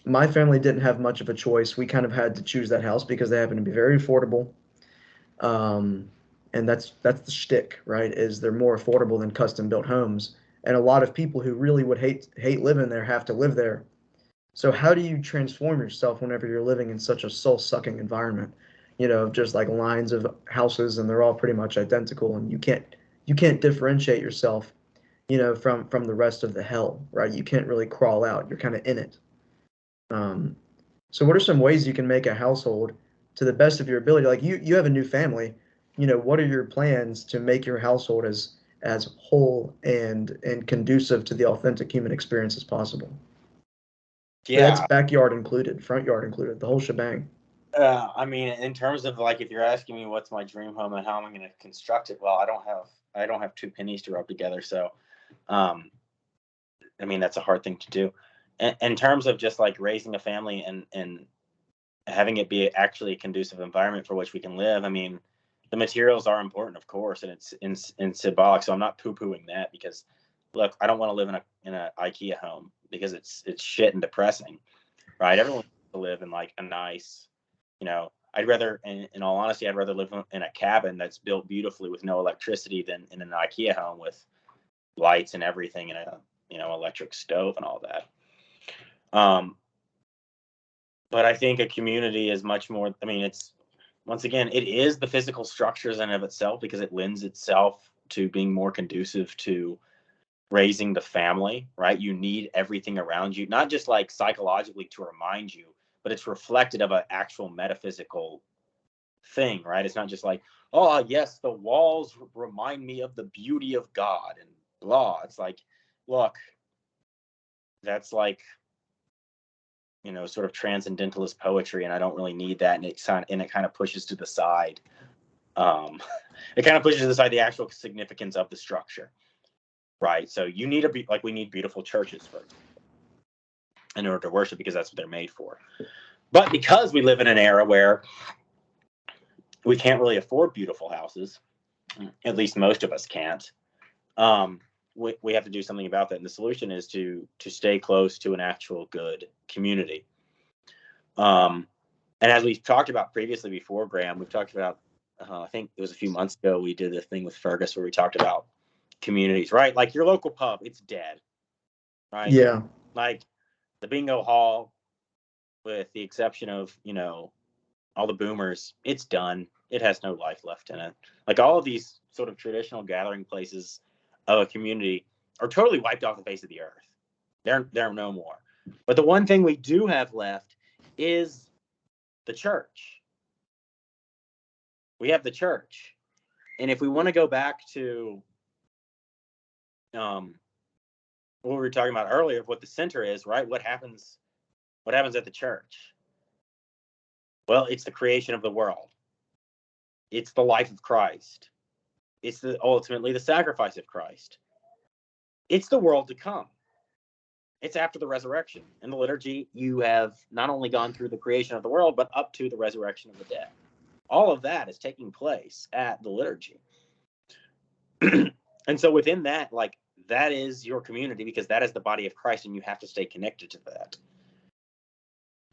My family didn't have much of a choice. We kind of had to choose that house because they happen to be very affordable. And that's the shtick, right? Is they're more affordable than custom built homes. And a lot of people who really would hate living there have to live there. So how do you transform yourself whenever you're living in such a soul-sucking environment? Just like lines of houses and they're all pretty much identical and you can't differentiate yourself from the rest of the hell, right? You can't really crawl out. You're kind of in it. Um, so what are some ways you can make a household to the best of your ability? Like you have a new family, what are your plans to make your household as whole and conducive to the authentic human experience as possible? That's Yeah. backyard included, front yard included, the whole shebang. I mean, in terms of like, if you're asking me what's my dream home and how I'm going to construct it, well, I don't have two pennies to rub together. So, um, I mean, that's a hard thing to do. In terms of just like raising a family and having it be actually a conducive environment for which we can live. I mean, the materials are important, of course, and it's in symbolic. So I'm not poo-pooing that, because look, I don't want to live in a IKEA home because it's shit and depressing, right? Everyone wants to live in like a nice, I'd rather, in all honesty, I'd rather live in a cabin that's built beautifully with no electricity than in an IKEA home with lights and everything and a electric stove and all that. But I think a community is much more. I mean, once again, it is the physical structures in and of itself, because it lends itself to being more conducive to raising the family, right? You need everything around you, not just like psychologically to remind you, but it's reflected of an actual metaphysical thing, right? It's not just like, oh, yes, the walls remind me of the beauty of God and blah. It's like, look, that's like, sort of transcendentalist poetry, and I don't really need that. And it kind of pushes to the side. It kind of pushes to the side the actual significance of the structure, right? So you need we need beautiful churches in order to worship, because that's what they're made for. But because we live in an era where we can't really afford beautiful houses, at least most of us can't. We have to do something about that, and the solution is to stay close to an actual good community. And as we've talked about previously before, Graham, we've talked about, I think it was a few months ago, we did this thing with Fergus where we talked about communities, right? Like your local pub, it's dead, right? Yeah. Like the bingo hall, with the exception of, all the boomers, it's done. It has no life left in it. Like all of these sort of traditional gathering places of a community are totally wiped off the face of the earth. They're no more. But the one thing we do have left is the church. We have the church. And if we want to go back to what we were talking about earlier, of what the center is, right? What happens at the church? Well, it's the creation of the world. It's the life of Christ. It's ultimately the sacrifice of Christ. It's the world to come. It's after the resurrection. In the liturgy, you have not only gone through the creation of the world, but up to the resurrection of the dead. All of that is taking place at the liturgy. And so within that, like, that is your community, because that is the body of Christ, and you have to stay connected to that.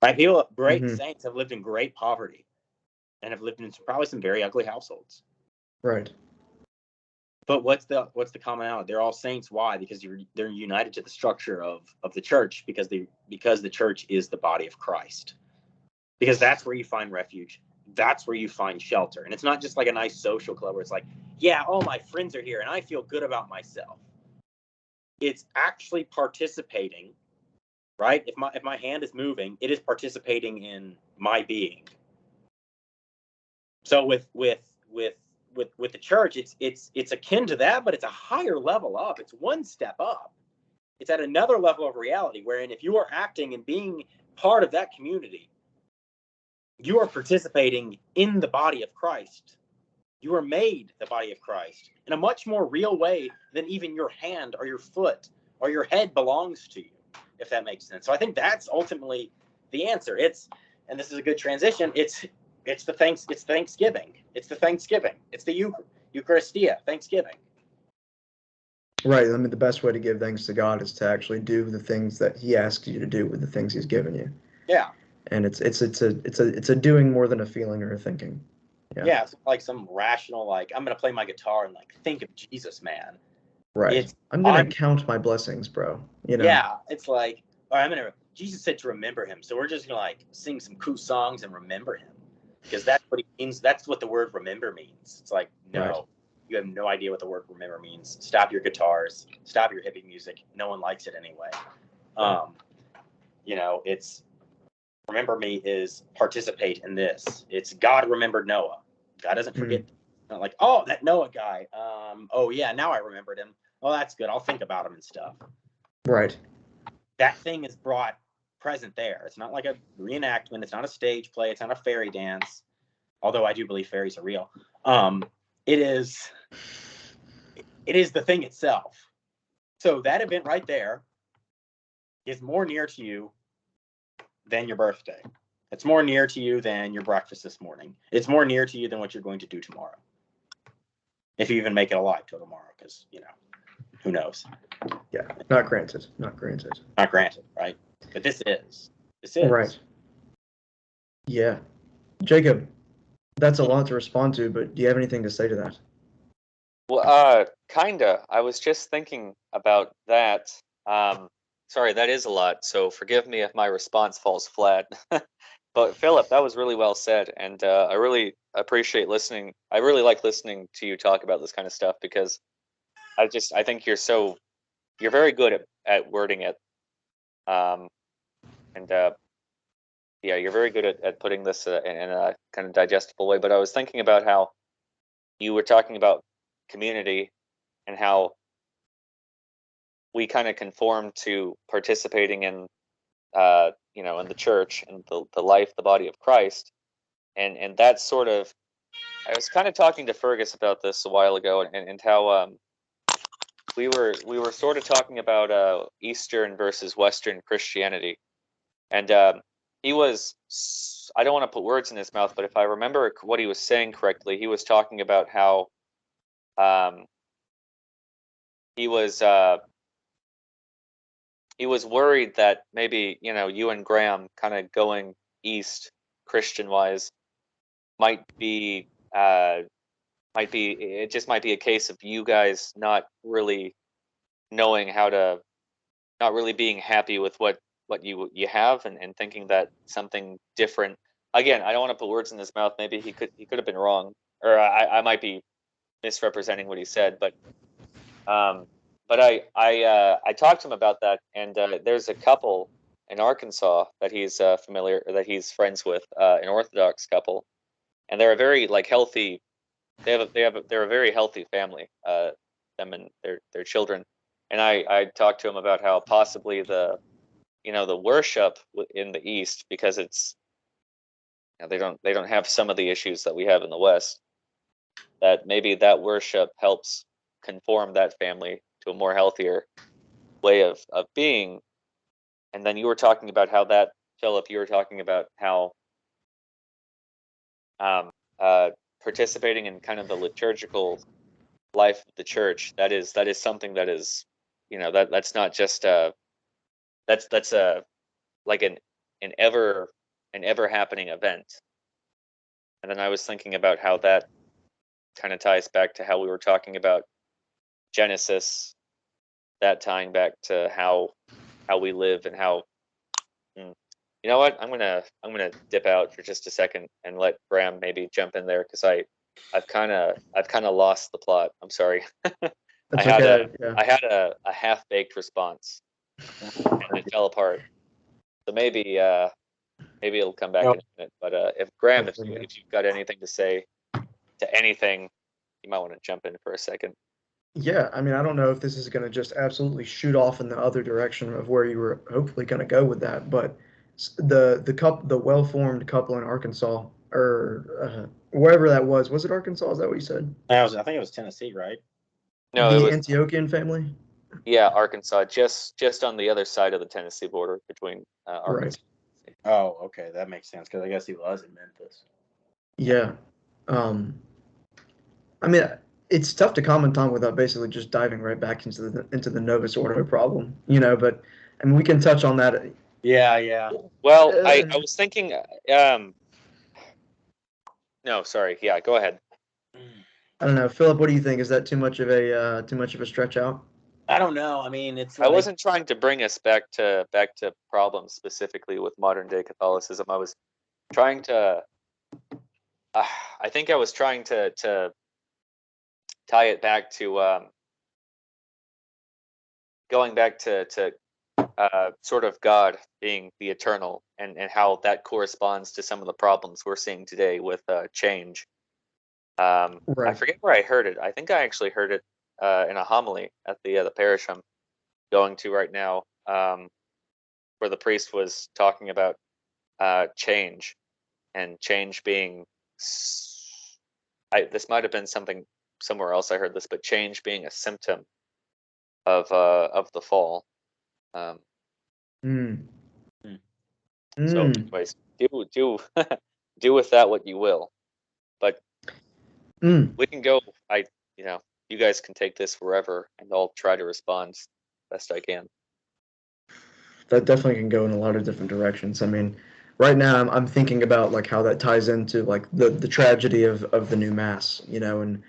Right? Great saints have lived in great poverty and have lived in probably some very ugly households. Right. But what's the commonality? They're all saints. Why? Because they're united to the structure of the church, because the church is the body of Christ. Because that's where you find refuge. That's where you find shelter. And it's not just like a nice social club where it's like, yeah, all my friends are here and I feel good about myself. It's actually participating, right? If my hand is moving, it is participating in my being. So with the church, it's akin to that, but it's a higher level up. It's one step up. It's at another level of reality, wherein if you are acting and being part of that community, you are participating in the body of Christ. You are made the body of Christ in a much more real way than even your hand or your foot or your head belongs to you, if that makes sense. So I think that's ultimately the answer. And this is a good transition. It's Thanksgiving. It's the Thanksgiving. It's the Eucharistia, Thanksgiving. Right. I mean, the best way to give thanks to God is to actually do the things that He asks you to do with the things He's given you. Yeah. And it's a doing more than a feeling or a thinking. Yeah. It's like some rational, like, I'm gonna play my guitar and like think of Jesus, man. Right. I'm gonna count my blessings, bro. Yeah. It's like, all right, Jesus said to remember Him, so we're just gonna like sing some cool songs and remember Him, because that's what He means. That's what the word remember means. It's like, no. Right. you have no idea what the word remember means. Stop your guitars. Stop your hippie music. No one likes it anyway. It's remember me is participate in this. It's God remembered Noah. God doesn't forget. Not like, oh, that Noah guy. Oh yeah, now I remembered him. Oh, that's good. I'll think about him and stuff. Right. That thing is brought present there. It's not like a reenactment. It's not a stage play. It's not a fairy dance. Although I do believe fairies are real. It is the thing itself. So that event right there is more near to you than your birthday. It's more near to you than your breakfast this morning. It's more near to you than what you're going to do tomorrow. If you even make it alive till tomorrow, because, who knows? Yeah, not granted, right? But this is. Right. Yeah. Jacob, that's a lot to respond to, but do you have anything to say to that? Well, kinda. I was just thinking about that. Sorry, that is a lot, so forgive me if my response falls flat. But Philip, that was really well said, and I really appreciate listening. I really like listening to you talk about this kind of stuff because I think you're very good at wording it. And yeah, you're very good at putting this in a kind of digestible way. But I was thinking about how you were talking about community and how we kind of conform to participating in in the church and the life, the body of Christ, and that's sort of. I was kind of talking to Fergus about this a while ago, and how we were sort of talking about Eastern versus Western Christianity, and he was. I don't want to put words in his mouth, but if I remember what he was saying correctly, he was talking about how he was worried that maybe you and Graham kind of going east Christian wise might be it just might be a case of you guys not really knowing not really being happy with what you have, and thinking that something different. Again, I don't want to put words in his mouth. Maybe he could have been wrong, or I might be misrepresenting what he said, but I talked to him about that, and there's a couple in Arkansas that he's that he's friends with, an Orthodox couple, and they're a very healthy. They're a very healthy family. Them and their children, and I talked to him about how possibly the worship in the East, because it's they don't have some of the issues that we have in the West, that maybe that worship helps conform that family to a more healthier way of being. And then you were talking about how that, Philip, you were talking about how participating in kind of the liturgical life of the church, that is something that is, that's not just that's like an ever happening event. And then I was thinking about how that kind of ties back to how we were talking about Genesis, that tying back to how we live and how. You know what? I'm gonna dip out for just a second and let Graham maybe jump in there, because I've kind of lost the plot. I'm sorry. That's okay. Yeah. I had a half baked response and it fell apart. So maybe it'll come back in a minute. But if Graham, if you've got anything to say to anything, you might want to jump in for a second. Yeah, I mean, I don't know if this is going to just absolutely shoot off in the other direction of where you were hopefully going to go with that, but the well-formed couple in Arkansas, or wherever that was it Arkansas? Is that what you said? I think it was Tennessee, right? No, the it was Antiochian family. Yeah, Arkansas, just on the other side of the Tennessee border between Arkansas. Right. Oh, okay, that makes sense, because I guess he was in Memphis. Yeah. I mean, it's tough to comment on without basically just diving right back into the Novus Ordo problem, but I mean, we can touch on that. Yeah. Well, I was thinking. No, sorry. Yeah, go ahead. I don't know, Philip. What do you think? Is that too much of a stretch out? I don't know. I mean, it's. I wasn't trying to bring us back to problems specifically with modern day Catholicism. I was trying to. I think I was trying to tie it back to going back to sort of God being the eternal, and how that corresponds to some of the problems we're seeing today with change. I Right. forget where I heard it. I think I actually heard it in a homily at the parish I'm going to right now, where the priest was talking about change, and change being. This might have been something somewhere else I heard this, but change being a symptom of the fall. Mm. So, Mm. anyways, do do with that what you will. But Mm. we can go. You guys can take this wherever, and I'll try to respond best I can. That definitely can go in a lot of different directions. I mean, right now I'm thinking about like how that ties into like the tragedy of the new mass, and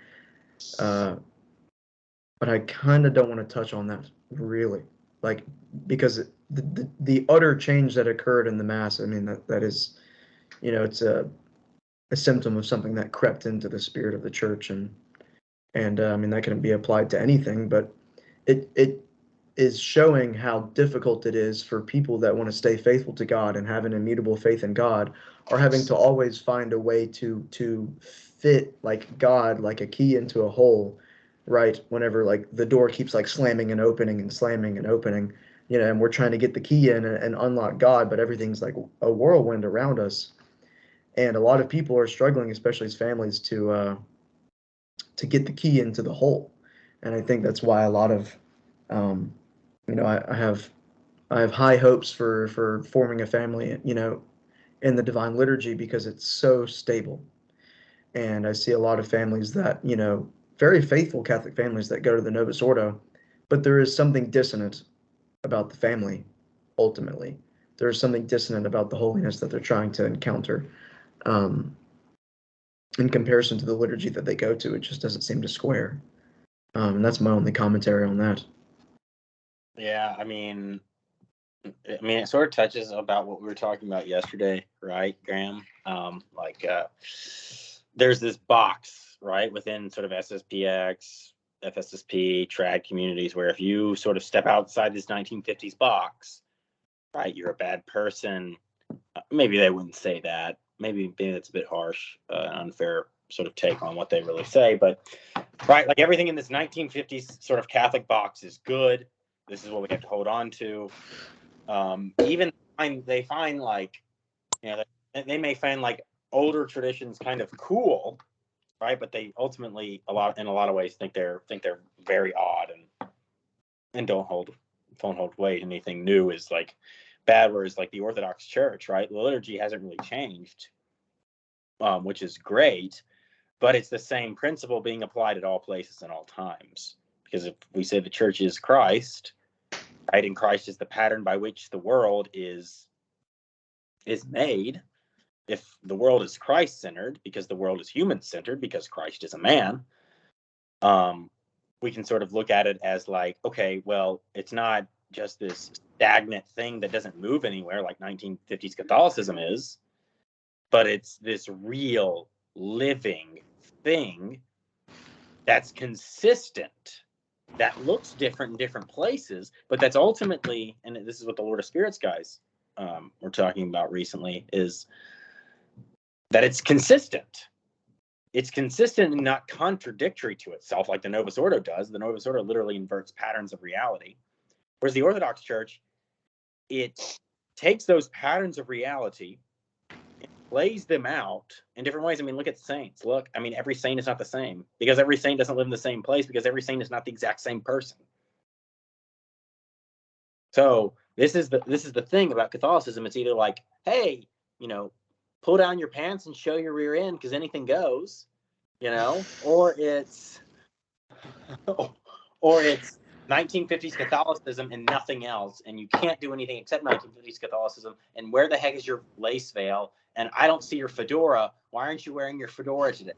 uh, but I kind of don't want to touch on that really, like because the utter change that occurred in the mass. I mean that is, it's a symptom of something that crept into the spirit of the church, and I mean that can be applied to anything, but it is showing how difficult it is for people that want to stay faithful to God and have an immutable faith in God are having to always find a way to fit like God like a key into a hole, right? Whenever like the door keeps like slamming and opening and slamming and opening, and we're trying to get the key in and unlock God, but everything's like a whirlwind around us. And a lot of people are struggling, especially as families, to get the key into the hole. And I think that's why a lot of um, I have high hopes for forming a family, in the Divine Liturgy because it's so stable. And I see a lot of families that, very faithful Catholic families that go to the Novus Ordo, but there is something dissonant about the family, ultimately. There is something dissonant about the holiness that they're trying to encounter. Um, in comparison to the liturgy that they go to, it just doesn't seem to square. And that's my only commentary on that. Yeah, I mean, it sort of touches about what we were talking about yesterday, right, Graham? There's this box, right, within sort of SSPX, FSSP, trad communities, where if you sort of step outside this 1950s box, right, you're a bad person. Maybe they wouldn't say that. Maybe that's a bit harsh, unfair sort of take on what they really say. But right, like everything in this 1950s sort of Catholic box is good. This is what we have to hold on to. Even they find like, they may find like older traditions kind of cool, right? But they ultimately in a lot of ways think they're very odd and don't hold weight. Anything new is like bad. Whereas like the Orthodox Church, right, the liturgy hasn't really changed, which is great, but it's the same principle being applied at all places and all times. Because if we say the church is Christ, right, and Christ is the pattern by which the world is made. If the world is Christ-centered, because the world is human-centered, because Christ is a man, we can sort of look at it as like, okay, well, it's not just this stagnant thing that doesn't move anywhere like 1950s Catholicism is, but it's this real living thing that's consistent, that looks different in different places, but that's ultimately, and this is what the Lord of Spirits guys were talking about recently, is that it's consistent. It's consistent and not contradictory to itself like the Novus Ordo does. The Novus Ordo literally inverts patterns of reality. Whereas the Orthodox Church, it takes those patterns of reality and plays them out in different ways. I mean, look at saints. Look, I mean, every saint is not the same because every saint doesn't live in the same place because every saint is not the exact same person. So this is the thing about Catholicism. It's either like, hey, pull down your pants and show your rear end because anything goes, or it's 1950s Catholicism and nothing else, and you can't do anything except 1950s Catholicism. And where the heck is your lace veil? And I don't see your fedora. Why aren't you wearing your fedora today?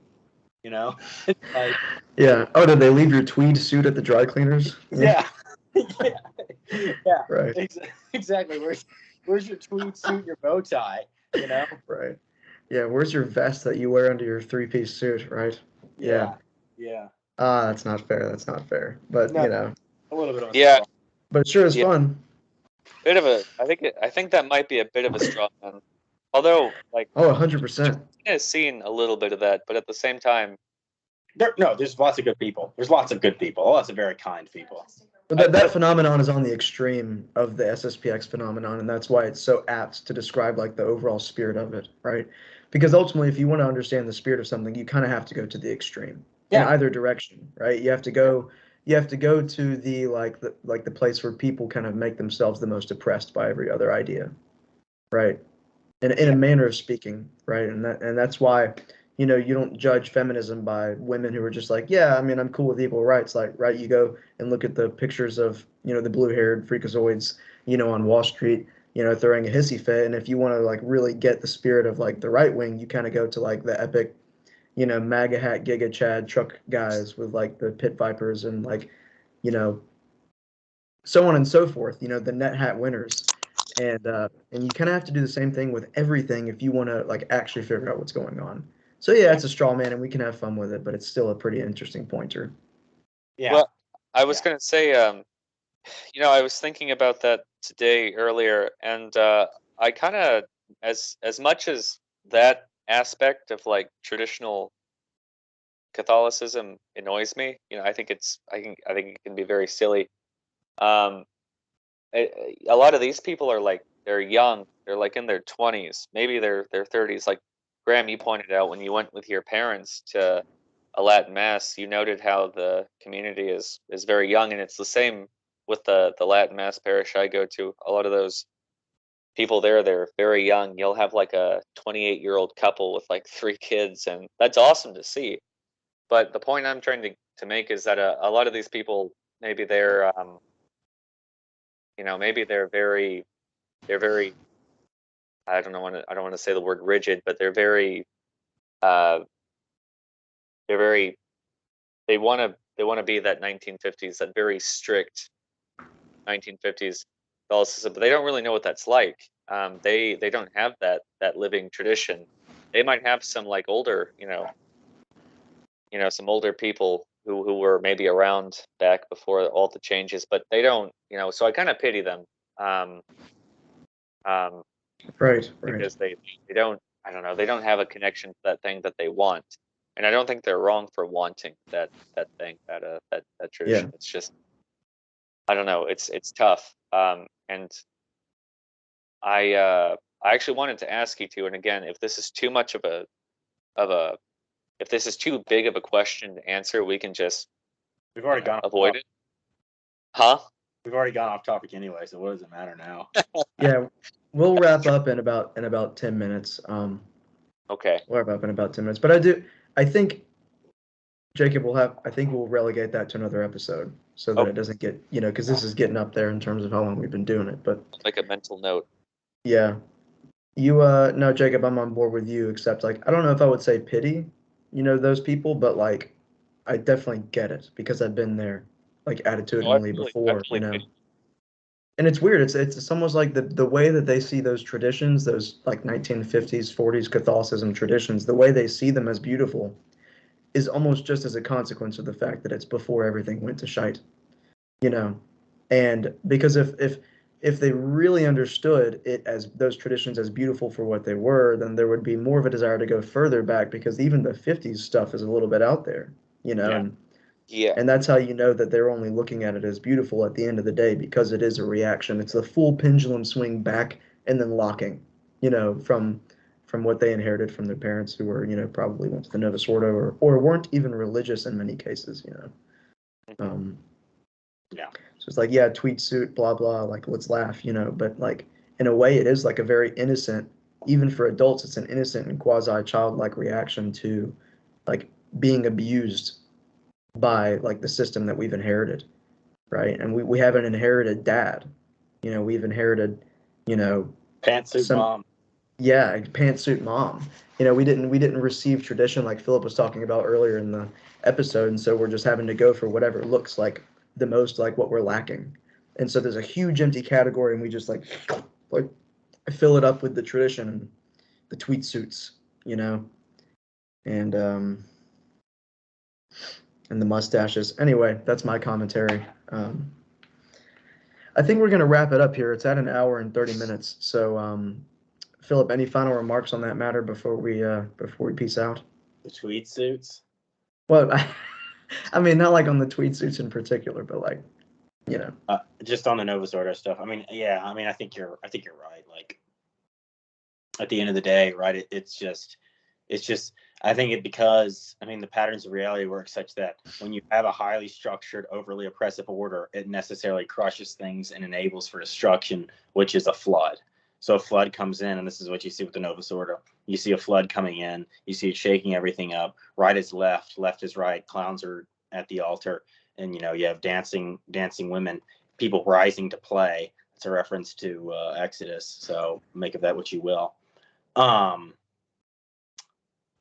It's like, Yeah. Oh, did they leave your tweed suit at the dry cleaners? yeah, yeah, Right. exactly. Where's your tweed suit, your bow tie? Right. Yeah. Where's your vest that you wear under your three-piece suit? Right. Yeah. Yeah, yeah. That's not fair. That's not fair. But No. you know, A little bit of a Yeah. straw. but it sure is Yeah. fun. Bit of a. I think that might be a bit of a straw man. Although, like, Oh, 100%. I've seen a little bit of that, but at the same time, There's lots of good people. There's lots of good people. Lots of very kind people. But that phenomenon is on the extreme of the SSPX phenomenon, and that's why it's so apt to describe like the overall spirit of it, right? Because ultimately, if you want to understand the spirit of something, you kind of have to go to the extreme in Yeah. either direction, right? You have to go to the place where people kind of make themselves the most oppressed by every other idea, right? In a manner of speaking, right? And that's why, you know, you don't judge feminism by women who are just like, yeah, I mean, I'm cool with equal rights. Like, right, you go and look at the pictures of, you know, the blue-haired freakazoids, you know, on Wall Street, you know, throwing a hissy fit. And if you want to like really get the spirit of like the right wing, you kind of go to like the epic, you know, MAGA hat, Giga Chad truck guys with like the pit vipers and like, you know, so on and so forth, you know, the net hat winners. And you kind of have to do the same thing with everything if you want to like actually figure out what's going on. So yeah, it's a straw man and we can have fun with it, but it's still a pretty interesting pointer. Yeah. well, I was Yeah. gonna say, you know, I was thinking about that today earlier, and I kind of, as much as that aspect of like traditional Catholicism annoys me, you know, I think it can be very silly. Um, a lot of these people are like they're young, they're like in their 20s, maybe their 30s. Like Graham, you pointed out when you went with your parents to a Latin mass, you noted how the community is very young, and it's the same with the Latin mass parish I go to. A lot of those people there, they're very young. You'll have like a 28-year-old couple with like 3 kids, and that's awesome to see. But the point I'm trying to make is that a lot of these people, maybe they're you know, maybe they're very I don't want to say the word rigid, but uh they're very they want to be that 1950s, that very strict 1950s Catholicism, but they don't really know what that's like. They don't have that living tradition. They might have some like older, some older people who were maybe around back before all the changes, but they don't, so I kind of pity them. Um, um, Right, right. because they don't, I don't know, they don't have a connection to that thing that they want. And I don't think they're wrong for wanting that thing, that Yeah. tradition. It's just, I don't know, it's tough. And I actually wanted to ask you to, and again, if this is too much of a if this is too big of a question to answer, we can just We've already gone. avoid it. Huh? We've already gone off topic anyway, so what does it matter now? Yeah. We'll wrap up in about 10 minutes. Okay. We'll wrap up in about 10 minutes. But I think Jacob I think we'll relegate that to another episode so that Oh, it doesn't get, you know, because this is getting up there in terms of how long we've been doing it. But I'll make a mental note. yeah, no, Jacob, I'm on board with you, except like, I don't know if I would say pity, you know, those people, but like, I definitely get it because I've been there, like No, I attitudinally I before, you fully know. pity. And it's weird. It's almost like the way that they see those traditions, those like 1950s, 40s Catholicism traditions, the way they see them as beautiful is almost just as a consequence of the fact that it's before everything went to shite, you know. And because if they really understood it as those traditions as beautiful for what they were, then there would be more of a desire to go further back because even the 50s stuff is a little bit out there, you know. Yeah. Yeah. And that's how you know that they're only looking at it as beautiful at the end of the day because it is a reaction. It's the full pendulum swing back and then locking, you know, from what they inherited from their parents who were, you know, probably went to the Novus Ordo or weren't even religious in many cases, you know. Mhm. Yeah. So it's like, yeah, tweed suit, blah blah, like let's laugh, you know. But like in a way, it is like a very innocent, even for adults, it's an innocent and quasi childlike reaction to like being abused by like the system that we've inherited, right? And we haven't inherited dad, you know, we've inherited, you know, Pantsuit some mom. yeah, pantsuit mom. You know, we didn't receive tradition like Philip was talking about earlier in the episode, and so we're just having to go for whatever looks like the most like what we're lacking. And so there's a huge empty category, and we just like fill it up with the tradition and the tweed suits, you know, and and the mustaches. Anyway, that's my commentary. I think we're going to wrap it up here. It's at an hour and 30 minutes. So, Philip, any final remarks on that matter before we peace out? The tweed suits. Well, I mean, not like on the tweed suits in particular, but like, you know, just on the Novus Ordo stuff. I mean, yeah. I mean, I think you're right. Like, at the end of the day, right? It's just. I think because the patterns of reality work such that when you have a highly structured, overly oppressive order, it necessarily crushes things and enables for destruction, which is a flood. So a flood comes in, and this is what you see with the Novus Ordo. You see a flood coming in, you see it shaking everything up. Right is left, left is right. Clowns are at the altar, and you have dancing women, people rising to play. It's a reference to Exodus, so make of that what you will.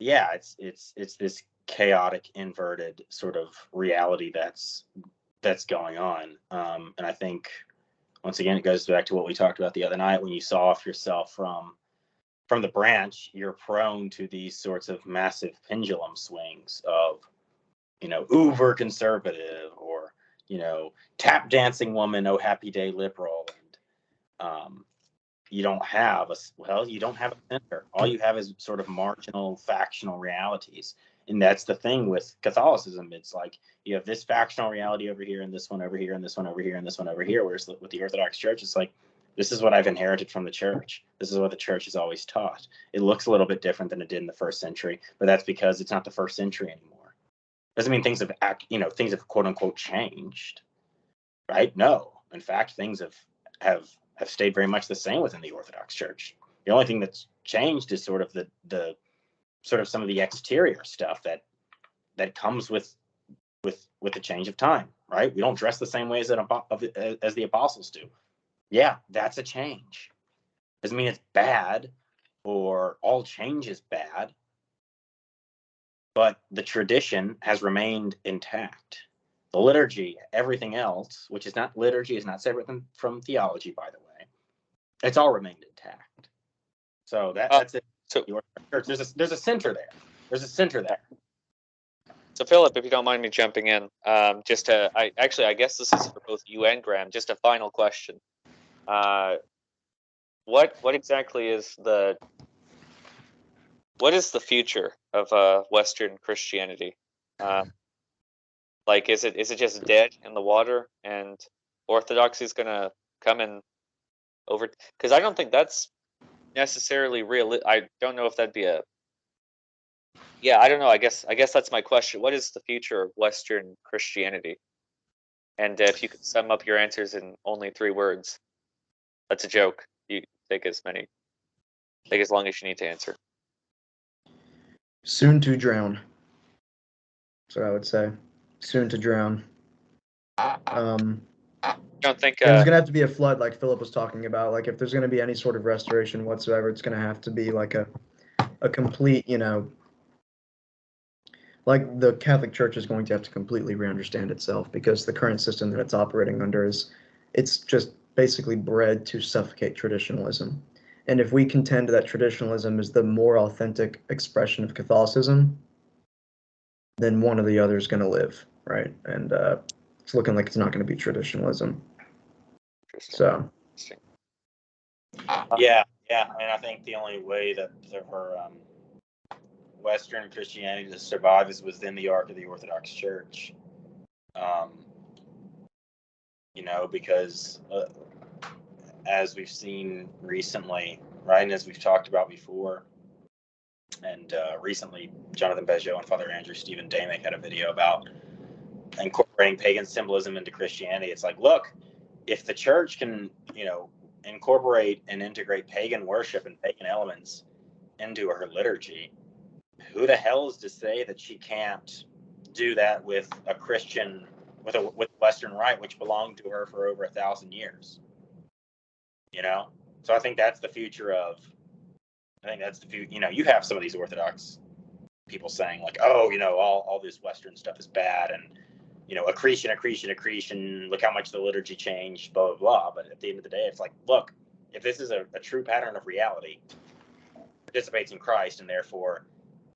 Yeah, it's this chaotic, inverted sort of reality that's going on, and I think once again it goes back to what we talked about the other night. When you saw off yourself from the branch, you're prone to these sorts of massive pendulum swings of uber conservative, or tap dancing woman, oh happy day liberal, and you don't have a center. All you have is sort of marginal factional realities. And that's the thing with Catholicism. It's like you have this factional reality over here, and this one over here, and this one over here, and this one over here. Whereas with the Orthodox Church, it's like, this is what I've inherited from the church. This is what the church has always taught. It looks a little bit different than it did in the first century, but that's because it's not the first century anymore. Doesn't mean things have quote unquote changed, right? No, in fact, things have stayed very much the same within the Orthodox Church. The only thing that's changed is sort of the sort of some of the exterior stuff that comes with the change of time, right? We don't dress the same way as the apostles do. Yeah, that's a change. Doesn't mean it's bad or all change is bad, but the tradition has remained intact. The liturgy, everything else, which is not liturgy, is not separate from theology, by the way. It's all remained intact. So that's it. So there's a center there. There's a center there. So Philip, if you don't mind me jumping in, I guess this is for both you and Graham. Just a final question. What exactly is the future of Western Christianity? Like, is it just dead in the water, and Orthodoxy is gonna come and over? Because I don't think that's necessarily real. I don't know if that'd be I don't know. I guess that's my question. What is the future of Western Christianity? And if you could sum up your answers in only 3 words, that's a joke. You take as long as you need to answer. Soon to drown. That's what I would say. Soon to drown. I don't think there's gonna have to be a flood, like Philip was talking about. Like, if there's gonna be any sort of restoration whatsoever, it's gonna have to be like a complete, like the Catholic Church is going to have to completely re-understand itself, because the current system that it's operating under it's just basically bred to suffocate traditionalism. And if we contend that traditionalism is the more authentic expression of Catholicism, then one or the other is going to live, right? And it's looking like it's not going to be traditionalism. So. Yeah. And I think the only way that for Western Christianity to survive is within the arc of the Orthodox Church. Because as we've seen recently, right, and as we've talked about before, and recently Jonathan Bejo and Father Andrew Stephen Damick had a video about incorporating pagan symbolism into Christianity. It's like, look, if the church can, incorporate and integrate pagan worship and pagan elements into her liturgy, who the hell is to say that she can't do that with a Christian, with Western Rite, which belonged to her for over 1,000 years? So I think that's the future of. I think that's the future. You have some of these Orthodox people saying like, oh, all this Western stuff is bad, and accretion. Look how much the liturgy changed, blah blah blah. But at the end of the day, it's like, look, if this is a true pattern of reality, it participates in Christ, and therefore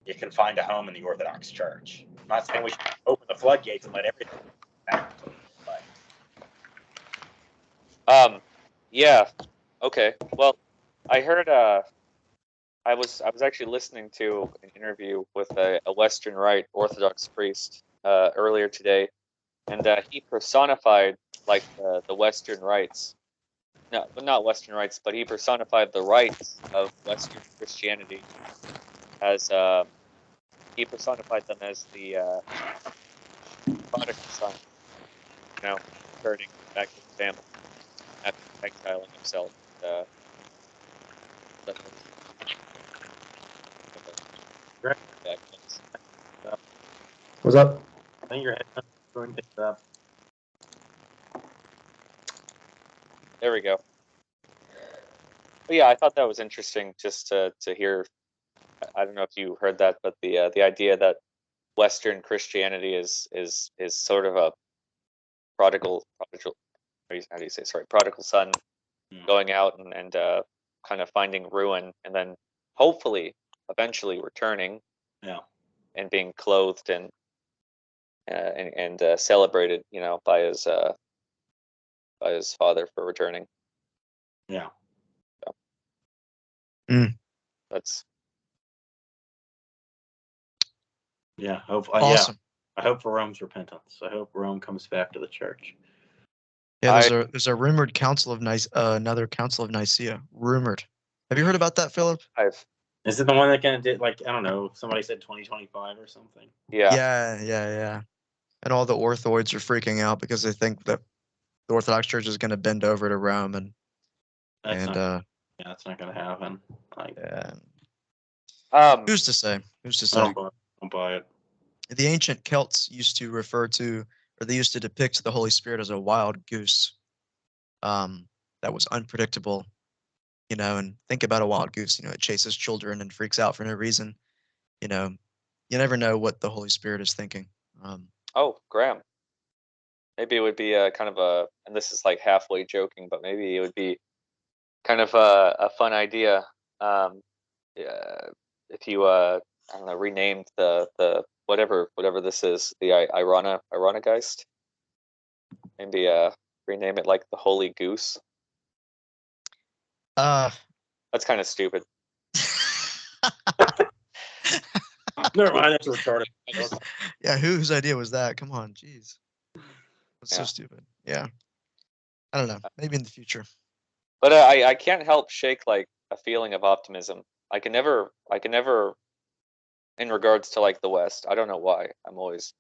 it can find a home in the Orthodox Church. not saying we should open the floodgates and let everything back. Yeah. Okay. Well, I heard. I was actually listening to an interview with a Western Rite Orthodox priest earlier today, and he personified like the Western rites. No, not Western rites, but he personified the rites of Western Christianity as he personified them as the prodigal son, you know, returning back to the family after exiling himself. What's up? I think your head going things up. There we go. But yeah, I thought that was interesting just to hear. I don't know if you heard that, but the idea that Western Christianity is sort of a prodigal how do you say, sorry, prodigal son going out and kind of finding ruin and then hopefully eventually returning, Yeah. and being clothed and celebrated, by his father for returning. Yeah. So, that's Yeah. Hope. Awesome. Yeah. I hope for Rome's repentance. I hope Rome comes back to the church. Yeah, there's a rumored council of another council of Nicaea. Rumored. Have you heard about that, Philip? Is it the one that kind of did, like, I don't know, somebody said 2025 or something? Yeah. Yeah. And all the orthoids are freaking out because they think that the Orthodox Church is going to bend over to Rome, and That's not going to happen. who's to say? Who's to say? I don't buy it. The ancient Celts used to they used to depict the Holy Spirit as a wild goose, that was unpredictable, and think about a wild goose, it chases children and freaks out for no reason. You never know what the Holy Spirit is thinking. Oh, Graham. Maybe it would be kind of and this is like halfway joking, but maybe it would be kind of a fun idea, if you I don't know, renamed the whatever this is, the Ironigeist. Maybe rename it like the Holy Goose. That's kind of stupid. Never mind, that's retarded. Yeah, whose idea was that? Come on, jeez. That's so stupid. Yeah. I don't know. Maybe in the future. But I can't help shake like a feeling of optimism. I can never, in regards to like the West. I don't know why. I'm always,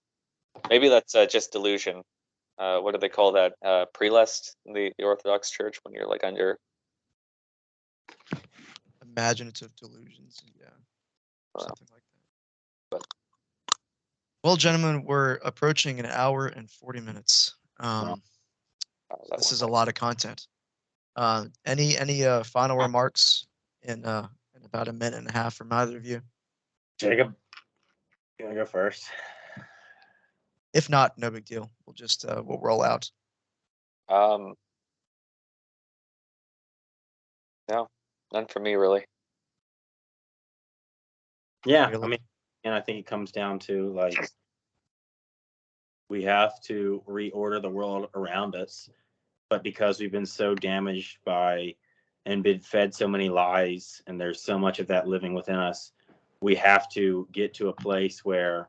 maybe that's just delusion. What do they call that? Prelest in the Orthodox Church, when you're like under imaginative delusions. Yeah. Something like that. But well, gentlemen, we're approaching an hour and 40 minutes. This is a lot of content. Any final remarks in about a minute and a half from either of you? Jacob, you want to go first? If not, no big deal. We'll just we'll roll out. No, none for me really. Yeah, I mean, and I think it comes down to like we have to reorder the world around us, but because we've been so damaged by and been fed so many lies, and there's so much of that living within us, we have to get to a place where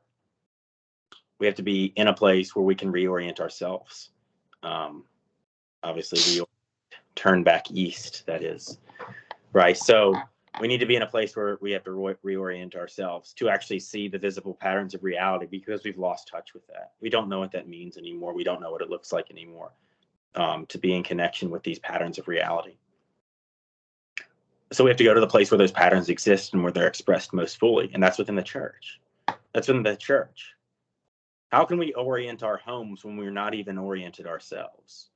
we have to be in a place where we can reorient ourselves. Obviously, we turn back east, that is, right? So we need to be in a place where we have to reorient ourselves to actually see the visible patterns of reality, because we've lost touch with that. We don't know what that means anymore. We don't know what it looks like anymore, to be in connection with these patterns of reality. So we have to go to the place where those patterns exist and where they're expressed most fully, and that's within the church. That's within the church. How can we orient our homes when we're not even oriented ourselves?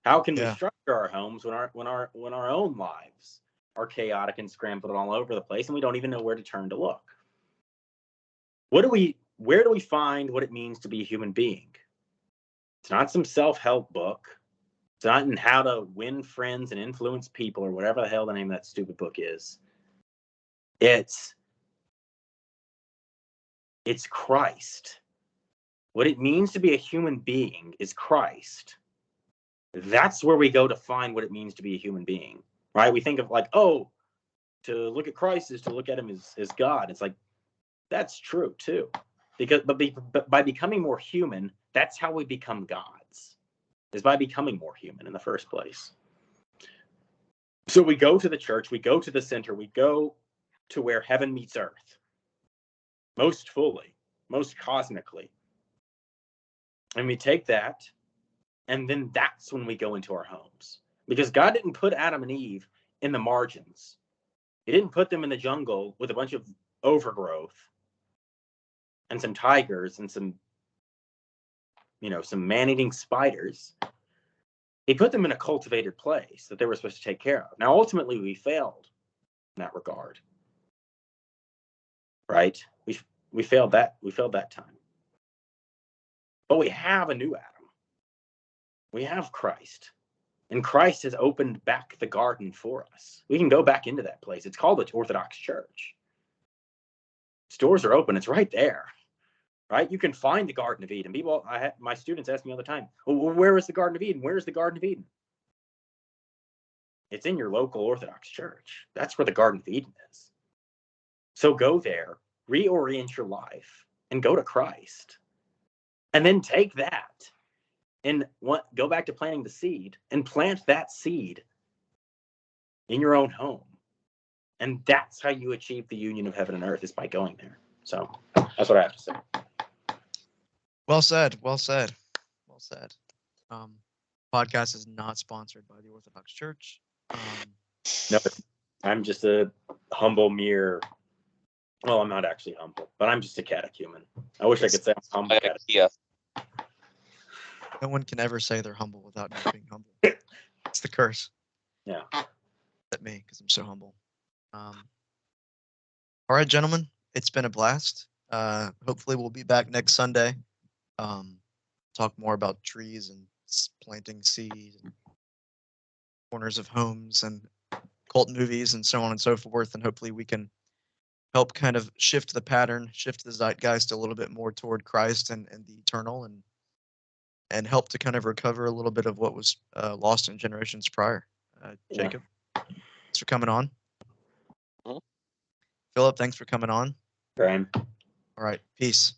How can we structure our homes when our own lives are chaotic and scrambled all over the place, and we don't even know where to turn to look? Where do we find what it means to be a human being? It's not some self-help book. It's not in how to win friends and influence people or whatever the hell the name of that stupid book is. It's Christ. what it means to be a human being is Christ, that's where we go to find what it means to be a human being, right? We think of like, oh, to look at Christ is to look at him as God. It's like, that's true too. But by becoming more human, that's how we become gods, is by becoming more human in the first place. So we go to the church, we go to the center, we go to where heaven meets earth, most fully, most cosmically. And we take that, and then that's when we go into our homes. Because God didn't put Adam and Eve in the margins. He didn't put them in the jungle with a bunch of overgrowth and some tigers and some man-eating spiders. He put them in a cultivated place that they were supposed to take care of. Now, ultimately, we failed in that regard, right? We failed that. We failed that time. But we have a new Adam. We have Christ. And Christ has opened back the garden for us. We can go back into that place. It's called the Orthodox Church. Its doors are open. It's right there, right? You can find the Garden of Eden. My students ask me all the time, well, where is the Garden of Eden? Where is the Garden of Eden? It's in your local Orthodox church. That's where the Garden of Eden is. So go there, reorient your life, and go to Christ. And then take that and go back to planting the seed and plant that seed in your own home. And that's how you achieve the union of heaven and earth, is by going there. So that's what I have to say. Well said. Well said. Well said. Podcast is not sponsored by the Orthodox Church. No, I'm just a humble mere. Well, I'm not actually humble, but I'm just a catechumen. I wish I could say I'm humble. Yeah. No one can ever say they're humble without not being humble. It's the curse. Yeah. At me, because I'm so humble. All right, gentlemen, it's been a blast. Hopefully we'll be back next Sunday. Talk more about trees and planting seed and corners of homes and cult movies and so on and so forth. And hopefully we can help kind of shift the pattern, shift the zeitgeist a little bit more toward Christ and the eternal, and help to kind of recover a little bit of what was lost in generations prior. Jacob, thanks for coming on. Mhm. Philip, thanks for coming on. Brian. All right, peace.